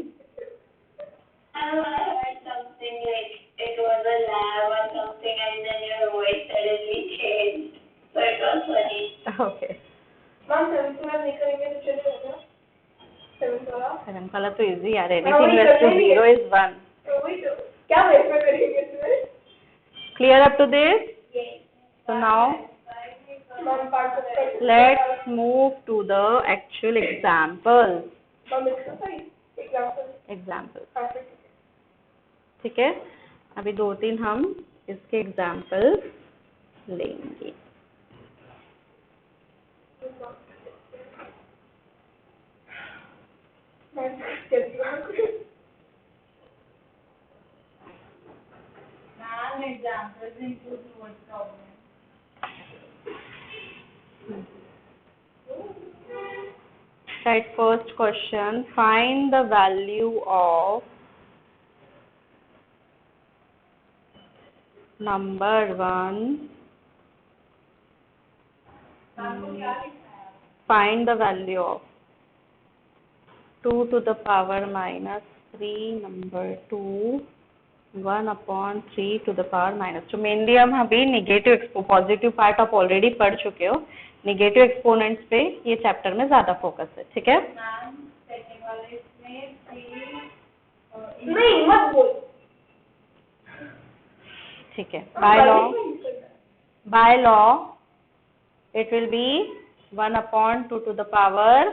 I heard something like it was a lab or something, and then your voice suddenly changed. So it was funny. Okay. Ma'am 7th वाला नहीं करेंगे तो चलेगा? 7th वाला? 7th वाला तो easy यार, anything less to 0 is 1. तो वही तो, क्या वेरीफाई करेंगे इसमें? Clear up to this? Yes. So now let's move to the actual examples. Example, ठीक है। अभी 2-3 हम इसके एग्जाम्पल लेंगे। Examples include word problem. Right, first question, find the value of number 1. Find the value of 2 to the power minus 3 number 2 1/3 to the power minus 2। Mainly हम अभी negative expo, positive part आप already पढ़ चुके हो, negative exponents पे ये chapter में ज्यादा फोकस है। ठीक है, नहीं मत बोल। ठीक है, by law it will be 1/2 to the power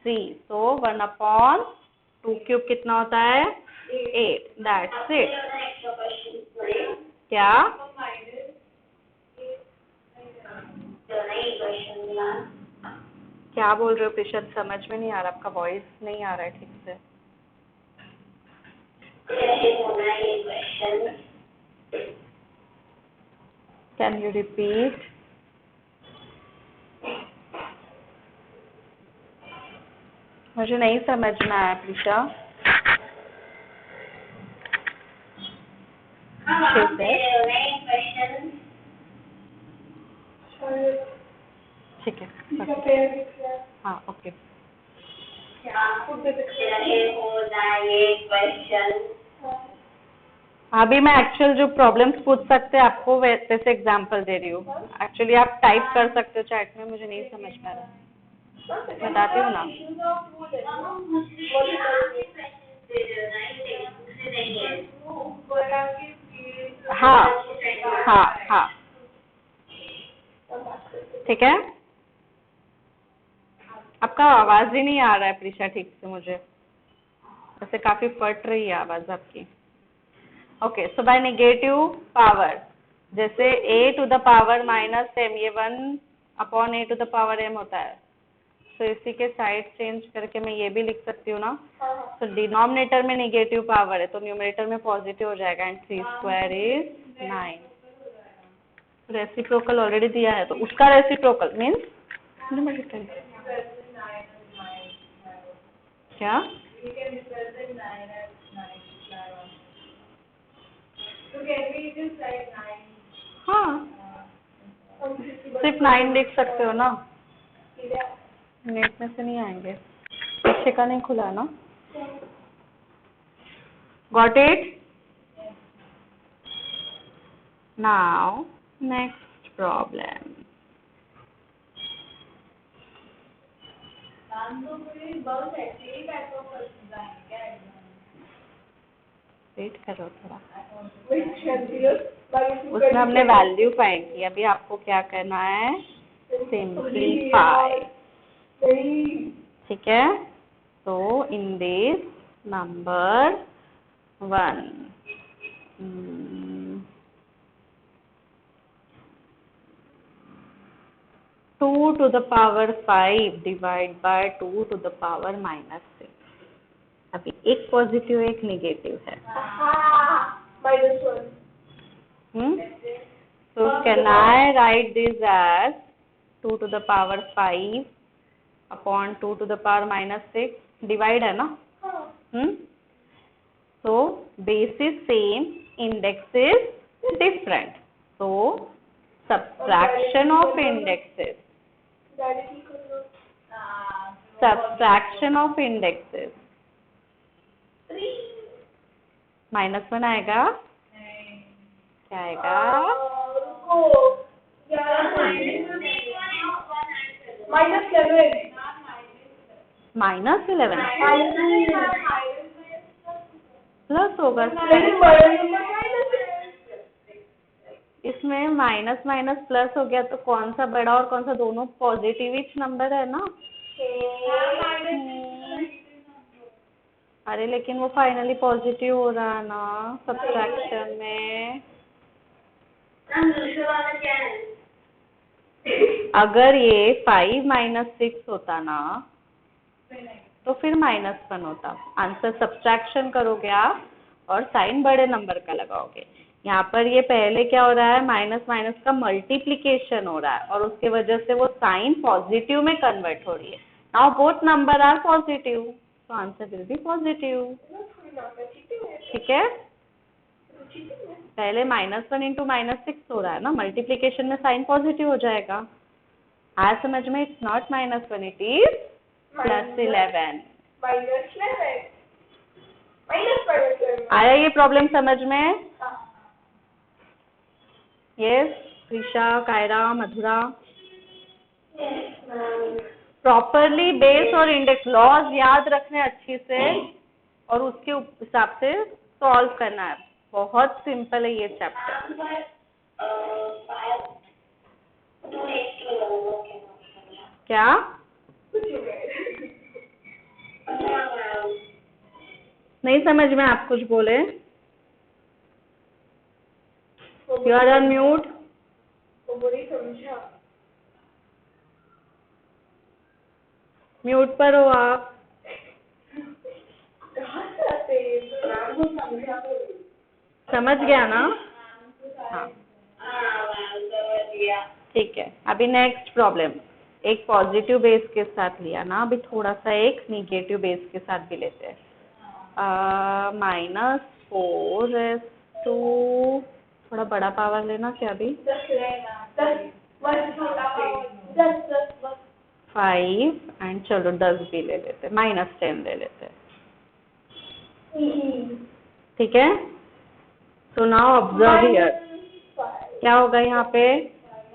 3, so 1/2 cube कितना होता है? 8। That's it. क्या क्या बोल रहे हो प्रीशा? समझ में नहीं आ रहा, आपका वॉइस नहीं आ रहा है ठीक से। Can you repeat? मुझे नहीं समझ में आया प्रीशा। ठीक है, हाँ ओके। अभी मैं एक्चुअल जो प्रॉब्लम्स पूछ सकते हैं आपको वैसे एग्जांपल दे रही हूँ। एक्चुअली आप टाइप कर सकते हो चैट में, मुझे नहीं समझ में आ रहा, बताती हूँ ना। हाँ हाँ हाँ ठीक है। आपका आवाज ही नहीं आ रहा है प्रीशा ठीक से मुझे, वैसे काफी फट रही है आवाज आपकी। Okay, so by negative power, जैसे a to the power minus m, ये 1 upon a to the power m होता है। तो इसी के साइड चेंज करके मैं ये भी लिख सकती हूँ ना। तो डिनोमिनेटर में नेगेटिव पावर है तो न्यूमरेटर में पॉजिटिव हो जाएगा, and 3 square is 9। Reciprocal already दिया है तो उसका रेसिप्रोकल मीन्स क्या? हाँ, सिर्फ 9 लिख सकते हो ना, नेट में से नहीं आएंगे, पीछे का नहीं खुला ना। Got it? Now next problem. Wait करो थोड़ा, उसमें हमने वैल्यू फाइंड की, अभी आपको क्या करना है, सिंप्लीफाई। ठीक है, तो in this number 1 2 to the power 5 divide by 2 to the power -6। अभी एक पॉजिटिव एक नेगेटिव है। So can I write this as 2 to the power 5 upon 2 to the power -6? Divide है ना? So base is same, index is different. So subtraction of indexes. Subtraction of indexes. -1 आएगा, क्या आएगा? -11 plus होगा, इसमें minus minus plus हो गया तो कौन सा बड़ा और कौन सा, दोनों पॉजिटिव नंबर है ना। अरे लेकिन वो फाइनली पॉजिटिव हो रहा है ना सब्ट्रैक्शन में। अगर ये 5 - 6 होता ना तो फिर -1 होता। आंसर सब्ट्रैक्शन करोगे आप और साइन बड़े नंबर का लगाओगे। यहाँ पर ये पहले क्या हो रहा है, माइनस माइनस का मल्टीप्लिकेशन हो रहा है और उसके वजह से वो साइन पॉजिटिव में कन्वर्ट हो रही है। Now both number are positive, तो आंसर विल बी पॉजिटिव। ठीक है, पहले -1 इंटू -6 हो रहा है ना, मल्टीप्लिकेशन में साइन पॉजिटिव हो जाएगा। आज समझ में, इट्स नॉट -1, इट इज +11। आया ये प्रॉब्लम समझ में? यस प्रीशा, कायरा, मधुरा। प्रॉपरली बेस और इंडेक्स लॉज याद रखने अच्छी से और उसके हिसाब से सॉल्व करना है। बहुत सिंपल है ये चैप्टर। क्या? नहीं समझ में, आप कुछ बोले? You are on mute. Mute पर हो आप। समझ गया ना? हाँ ठीक है। अभी नेक्स्ट प्रॉब्लम, एक पॉजिटिव बेस के साथ लिया ना, अभी थोड़ा सा एक नेगेटिव बेस के साथ भी लेते हैं। -4 टू थोड़ा बड़ा पावर लेना क्या अभी, 5 एंड चलो 10 भी ले लेते, -10 ले लेते। ठीक है, तो नाउ ऑब्जर्व हियर, क्या होगा यहाँ पे,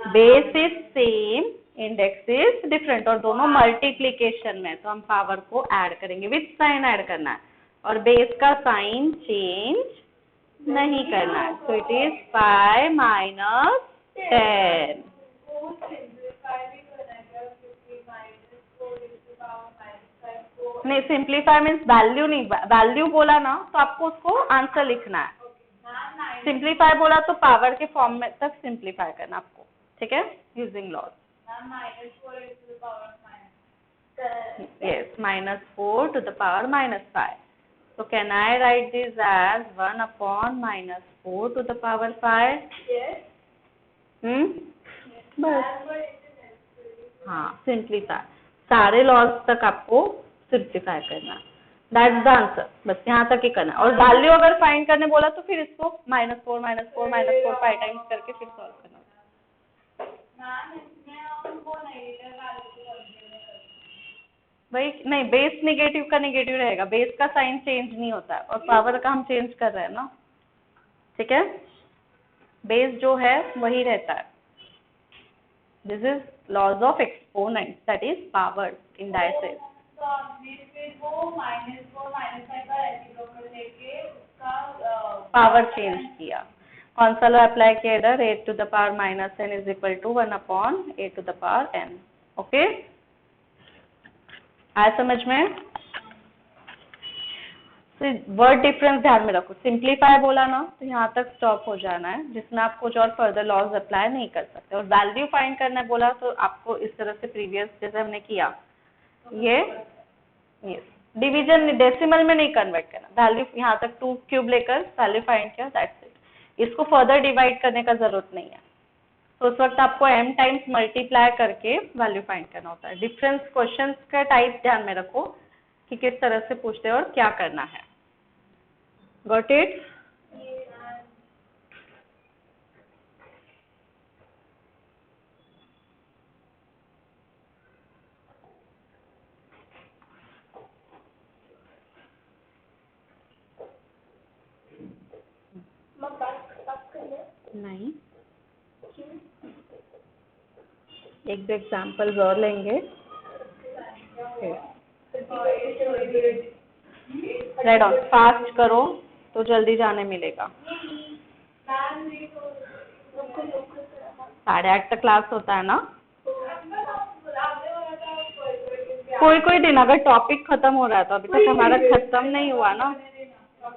base is same, index is different और दोनों मल्टीप्लिकेशन में, तो हम पावर को ऐड करेंगे, विथ साइन ऐड करना है और बेस का साइन चेंज नहीं करना है. So it is 5 minus 10. नहीं, सिंप्लीफाई मीन्स वैल्यू नहीं, वैल्यू बोला ना तो आपको उसको आंसर लिखना है. सिंप्लीफाई बोला तो पावर के फॉर्म में तक सिंप्लीफाई करना आपको. ठीक है, using laws. Yes, -4 to the power -5. So can I write this as 1 upon -4 to the power 5? Yes. बस. हाँ, सिंप्लीफाई. सारे लॉज तक आपको सिंप्लीफाई करना. That's the answer. बस यहाँ तक ही करना. और वैल्यू अगर फाइंड करने बोला तो फिर इसको -4 5 टाइम्स करके फिर सॉल्व करना. वही नहीं, बेस नेगेटिव का नेगेटिव रहेगा. बेस का साइन चेंज नहीं होता है और पावर का हम चेंज कर रहे हैं ना. ठीक है, बेस जो है वही रहता है. This is laws of exponent, that is power indices. Power change किया. कौन सा लॉ अप्लाई किया इधर? 8 to the power -n is equal to 1 upon 8 to the power n. Okay, आया समझ में? वर्ड डिफरेंस ध्यान में रखो. सिंप्लीफाई बोला ना तो यहाँ तक स्टॉप हो जाना है, जिसमें आप कुछ और फर्दर लॉज अप्लाई नहीं कर सकते. और वैल्यू फाइंड करना है बोला तो आपको इस तरह से प्रीवियस जैसे हमने किया, ये डिवीजन डेसिमल में नहीं कन्वर्ट करना. वैल्यू यहाँ तक 2 क्यूब लेकर वैल्यू फाइंड किया, दैट्स इट. इसको फर्दर डिवाइड करने का जरूरत नहीं है. तो उस वक्त आपको m टाइम्स मल्टीप्लाई करके वैल्यू फाइंड करना होता है. डिफरेंस क्वेश्चंस का टाइप ध्यान में रखो कि किस तरह से पूछते हैं और क्या करना है. Got it? नहीं, एक दो एग्जाम्पल्स और लेंगे. रेड ऑन, फास्ट करो तो जल्दी जाने मिलेगा. 8:30 तक क्लास होता है ना. कोई दिन अगर टॉपिक खत्म हो रहा है तो अभी तक हमारा खत्म नहीं हुआ ना.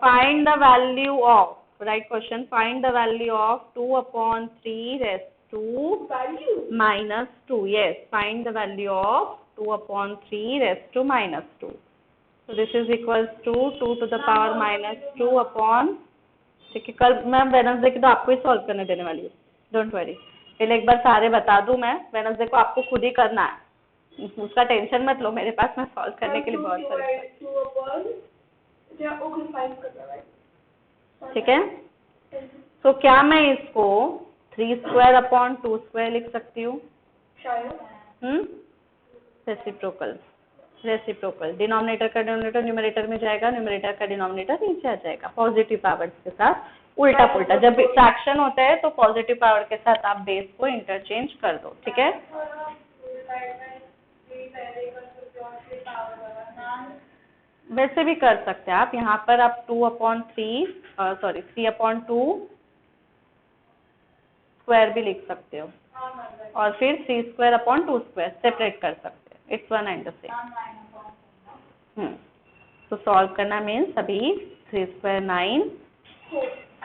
Find the value of, right question, find the value of 2 upon 3 raised to -2. Yes, find the value of 2 upon 3 raised to -2. So this is equals to 2 to the power -2 upon. ठीक है, कल मैं वेडनेसडे की तो आपको ही solve करने देने वाली हूँ, डोंट वरी. पहले एक बार सारे बता दूं मैं. वेडनेसडे को आपको खुद ही करना है, उसका टेंशन मत लो. मेरे पास मैं सॉल्व करने के लिए बहुत सारे. ठीक है, तो क्या मैं इसको 3 square upon 2 square लिख सकती हूँ? रेसिप्रोकल. डिनोमिनेटर का डिनोमिनेटर न्यूमरेटर में जाएगा, न्यूमरेटर का डिनोमिनेटर नीचे आ जाएगा. पॉजिटिव पावर्स के साथ उल्टा पुल्टा. जब फ्रैक्शन होता है तो पॉजिटिव पावर के साथ आप बेस को इंटरचेंज कर दो. ठीक है, वैसे भी कर सकते हैं आप. यहाँ पर आप 3 upon 2 स्क्वायर भी लिख सकते हो और फिर 3 square upon 2 square सेपरेट कर सकते हैं. It's one and the same. तो सॉल्व करना मीन्स अभी 3 square 9,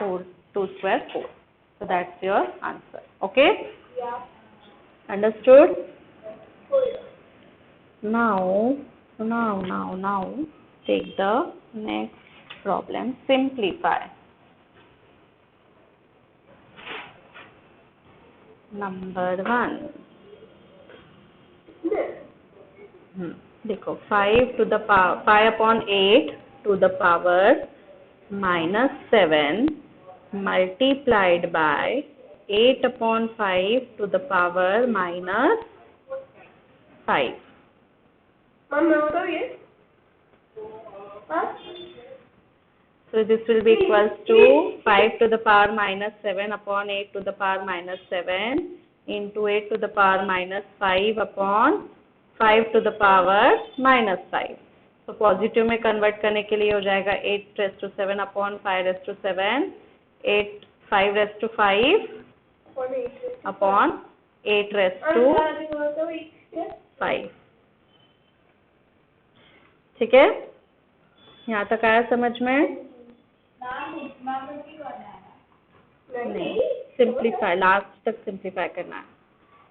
2 square 4. So that's your answer. Okay? Understood? Now take the next problem. Simplify. Number 1. देखो 5 upon 8 to the power -7 multiplied by 8 upon 5 to the power -5. So this will be equals to 5 to the power -7 upon 8 to the power -7 into 8 to the power -5 upon 5 to the power -5. तो positive में convert करने के लिए हो जाएगा 8 raised to 7 upon 5 raised to 7 8 5 raised to 5 upon 8 raised to 5। ठीक है, यहाँ तक आया समझ में? नहीं, सिंप्लीफाई, लास्ट तक सिंप्लीफाई करना है।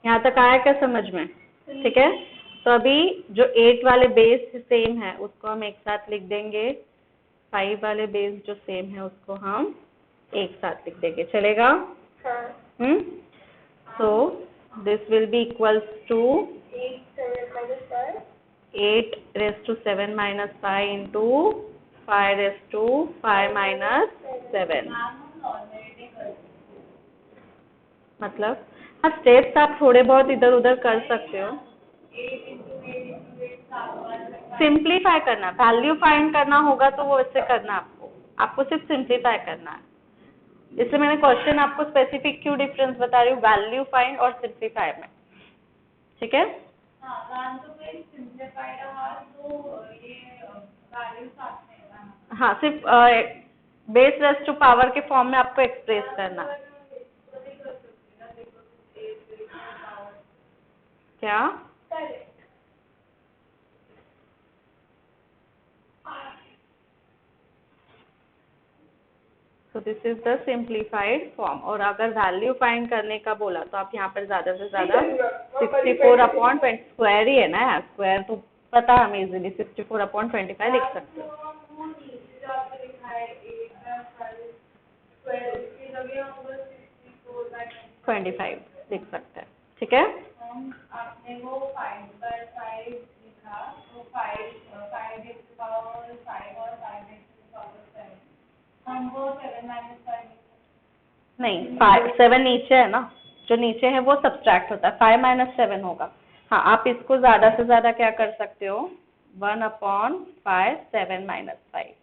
यहाँ तक आया क्या समझ में? ठीक है, तो अभी जो 8 वाले बेस सेम है उसको हम एक साथ लिख देंगे, 5 वाले बेस जो सेम है उसको हम एक साथ लिख देंगे, चलेगा? So this will be equals to 8 raised to 7 minus 5 into 5 raised to 5 minus 7। मतलब हाँ, स्टेप्स आप थोड़े बहुत इधर उधर कर सकते हो। सिंप्लीफाई करना, वैल्यू फाइंड करना होगा तो वो इससे करना आपको सिर्फ सिंप्लीफाई करना है। इसलिए मैंने क्वेश्चन आपको स्पेसिफिक क्यों डिफरेंस बता रही हूँ, वैल्यू फाइंड और सिंप्लीफाई में। ठीक है, हाँ, सिर्फ बेस रेस्ट टू पावर के फॉर्म में आपको एक्सप्रेस करना है। क्या? So this is the simplified form। और अगर वैल्यू फाइंड करने का बोला तो आप यहाँ पर ज्यादा से ज्यादा 64/20 स्क्वायर ही है ना, स्क्वायर तो पता है हमें इजीली 64/25 लिख सकते हो। 25 लिख सकते हैं। ठीक है, आपने वो 5/5 लिखा तो 5 और 5 हमको 7 माइनस 5 नहीं, 7 नीचे है ना, जो नीचे है वो सब्सट्रैक्ट होता है, 5 माइनस 7 होगा। हाँ, आप इसको ज्यादा से ज्यादा क्या कर सकते हो, 1/5 7 माइनस 5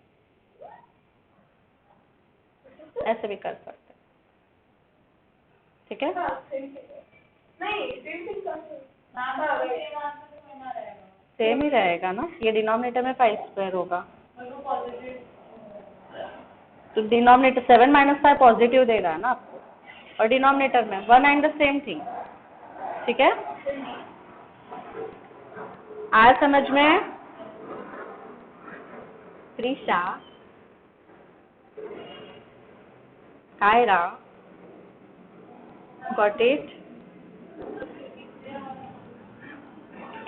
ऐसे भी कर सकते हैं। ठीक है, सेम ही रहेगा ना, ये डिनोमिनेटर में 5 स्क्वायर होगा तो डिनोमिनेटर 7 माइनस 5 पॉजिटिव दे रहा है ना आपको, और डिनोमिनेटर में 1 एंड द सेम थिंग। ठीक है, आया समझ में? Trisha, Kiara, got it?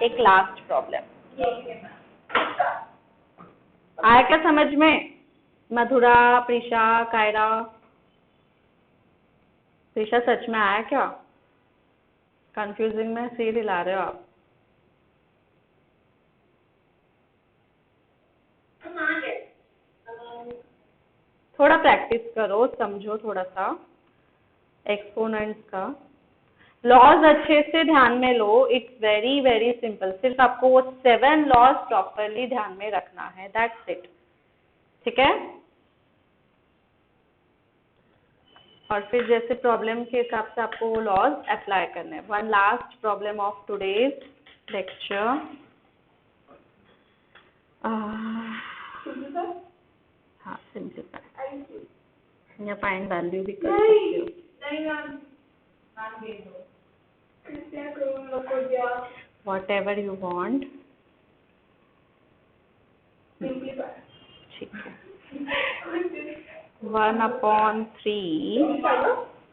एक लास्ट प्रॉब्लम आया क्या समझ में? मधुरा, प्रिशा, कायरा, प्रिशा सच में आया क्या? कंफ्यूजिंग में सिर हिला रहे हो आप। थोड़ा प्रैक्टिस करो, समझो थोड़ा सा एक्सपोनेंट्स का। लॉज अच्छे से ध्यान में लो, इट्स वेरी वेरी सिंपल। सिर्फ आपको वो 7 लॉज प्रॉपरली ध्यान में रखना है, दैट्स इट। ठीक है, और फिर जैसे प्रॉब्लम के हिसाब से आपको वो लॉज अप्लाई करने हैं। One last problem of today's lecture. हाँ, सिंपलीफाई या फाइंड वैल्यू भी कर सकते हो। Whatever you want। ठीक है, 1/3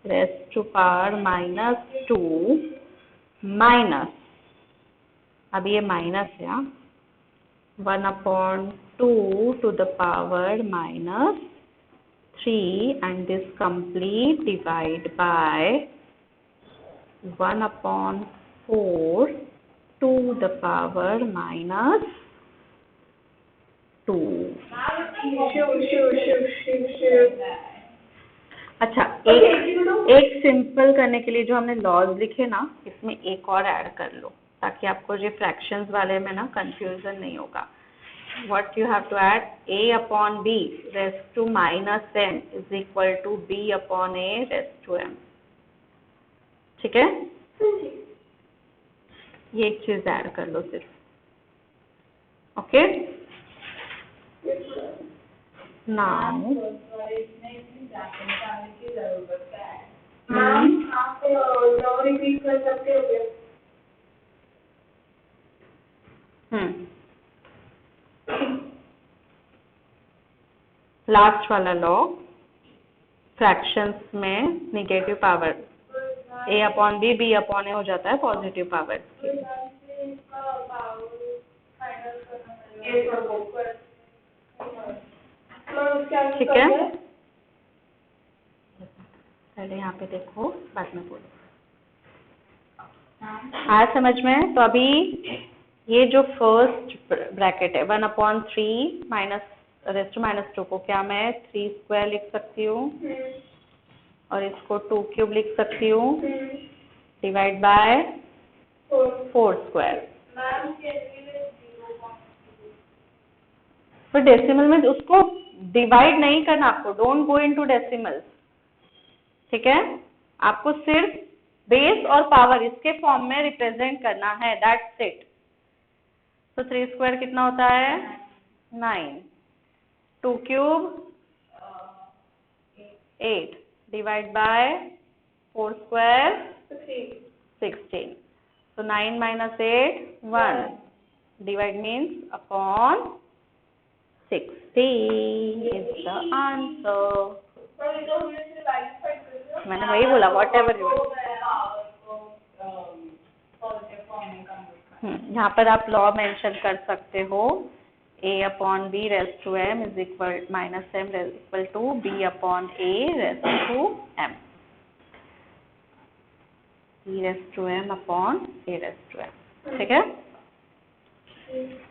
रेस्ट टू पावर -2 माइनस, अब ये माइनस है, 1/2 to the power -3 and this complete divide by 1/4 to the power -2। अच्छा, एक सिंपल करने के लिए जो हमने लॉज लिखे ना, इसमें एक और ऐड कर लो ताकि आपको ये फ्रैक्शंस वाले में ना कंफ्यूजन नहीं होगा। What you have to add, a/b raised to -n is equal to b/a raised to m। ठीक है, ये एक चीज ऐड कर लो सिर्फ। ओके, नाउ मैम आप नौ रिपीट कर सकते हो क्या? लास्ट वाला लॉ, फ्रैक्शंस में negative power a upon b, b upon a हो जाता है पॉजिटिव पावर। ठीक है, पहले यहाँ पे देखो, बाद में बोलो। आज समझ में? तो अभी ये जो फर्स्ट ब्रैकेट है 1/3 माइनस रेज़ टू -2 को क्या मैं 3 स्क्वायर लिख सकती हूँ और इसको 2 क्यूब लिख सकती हूँ डिवाइड बाय 4 स्क्वायर। फिर डेसिमल में उसको डिवाइड नहीं करना आपको, डोंट गो इनटू डेसिमल्स। ठीक है, आपको सिर्फ बेस और पावर इसके फॉर्म में रिप्रेजेंट करना है, दैट्स इट। तो 3 स्क्वायर कितना होता है 9, 2 cube 8 divide by 4 square 16। So 9 minus 8 1 divide means upon 60 is the answer। मैंने वही बोला whatever you यहाँ पर आप लॉ मेंशन कर सकते हो a upon b raised to m is equal minus m is equal to b upon a raised to m, b raised to m upon a raised to m। ठीक है,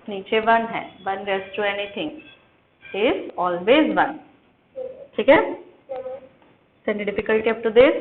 नीचे 1 है, 1 raised to anything is always 1। ठीक है, any difficulty up to this?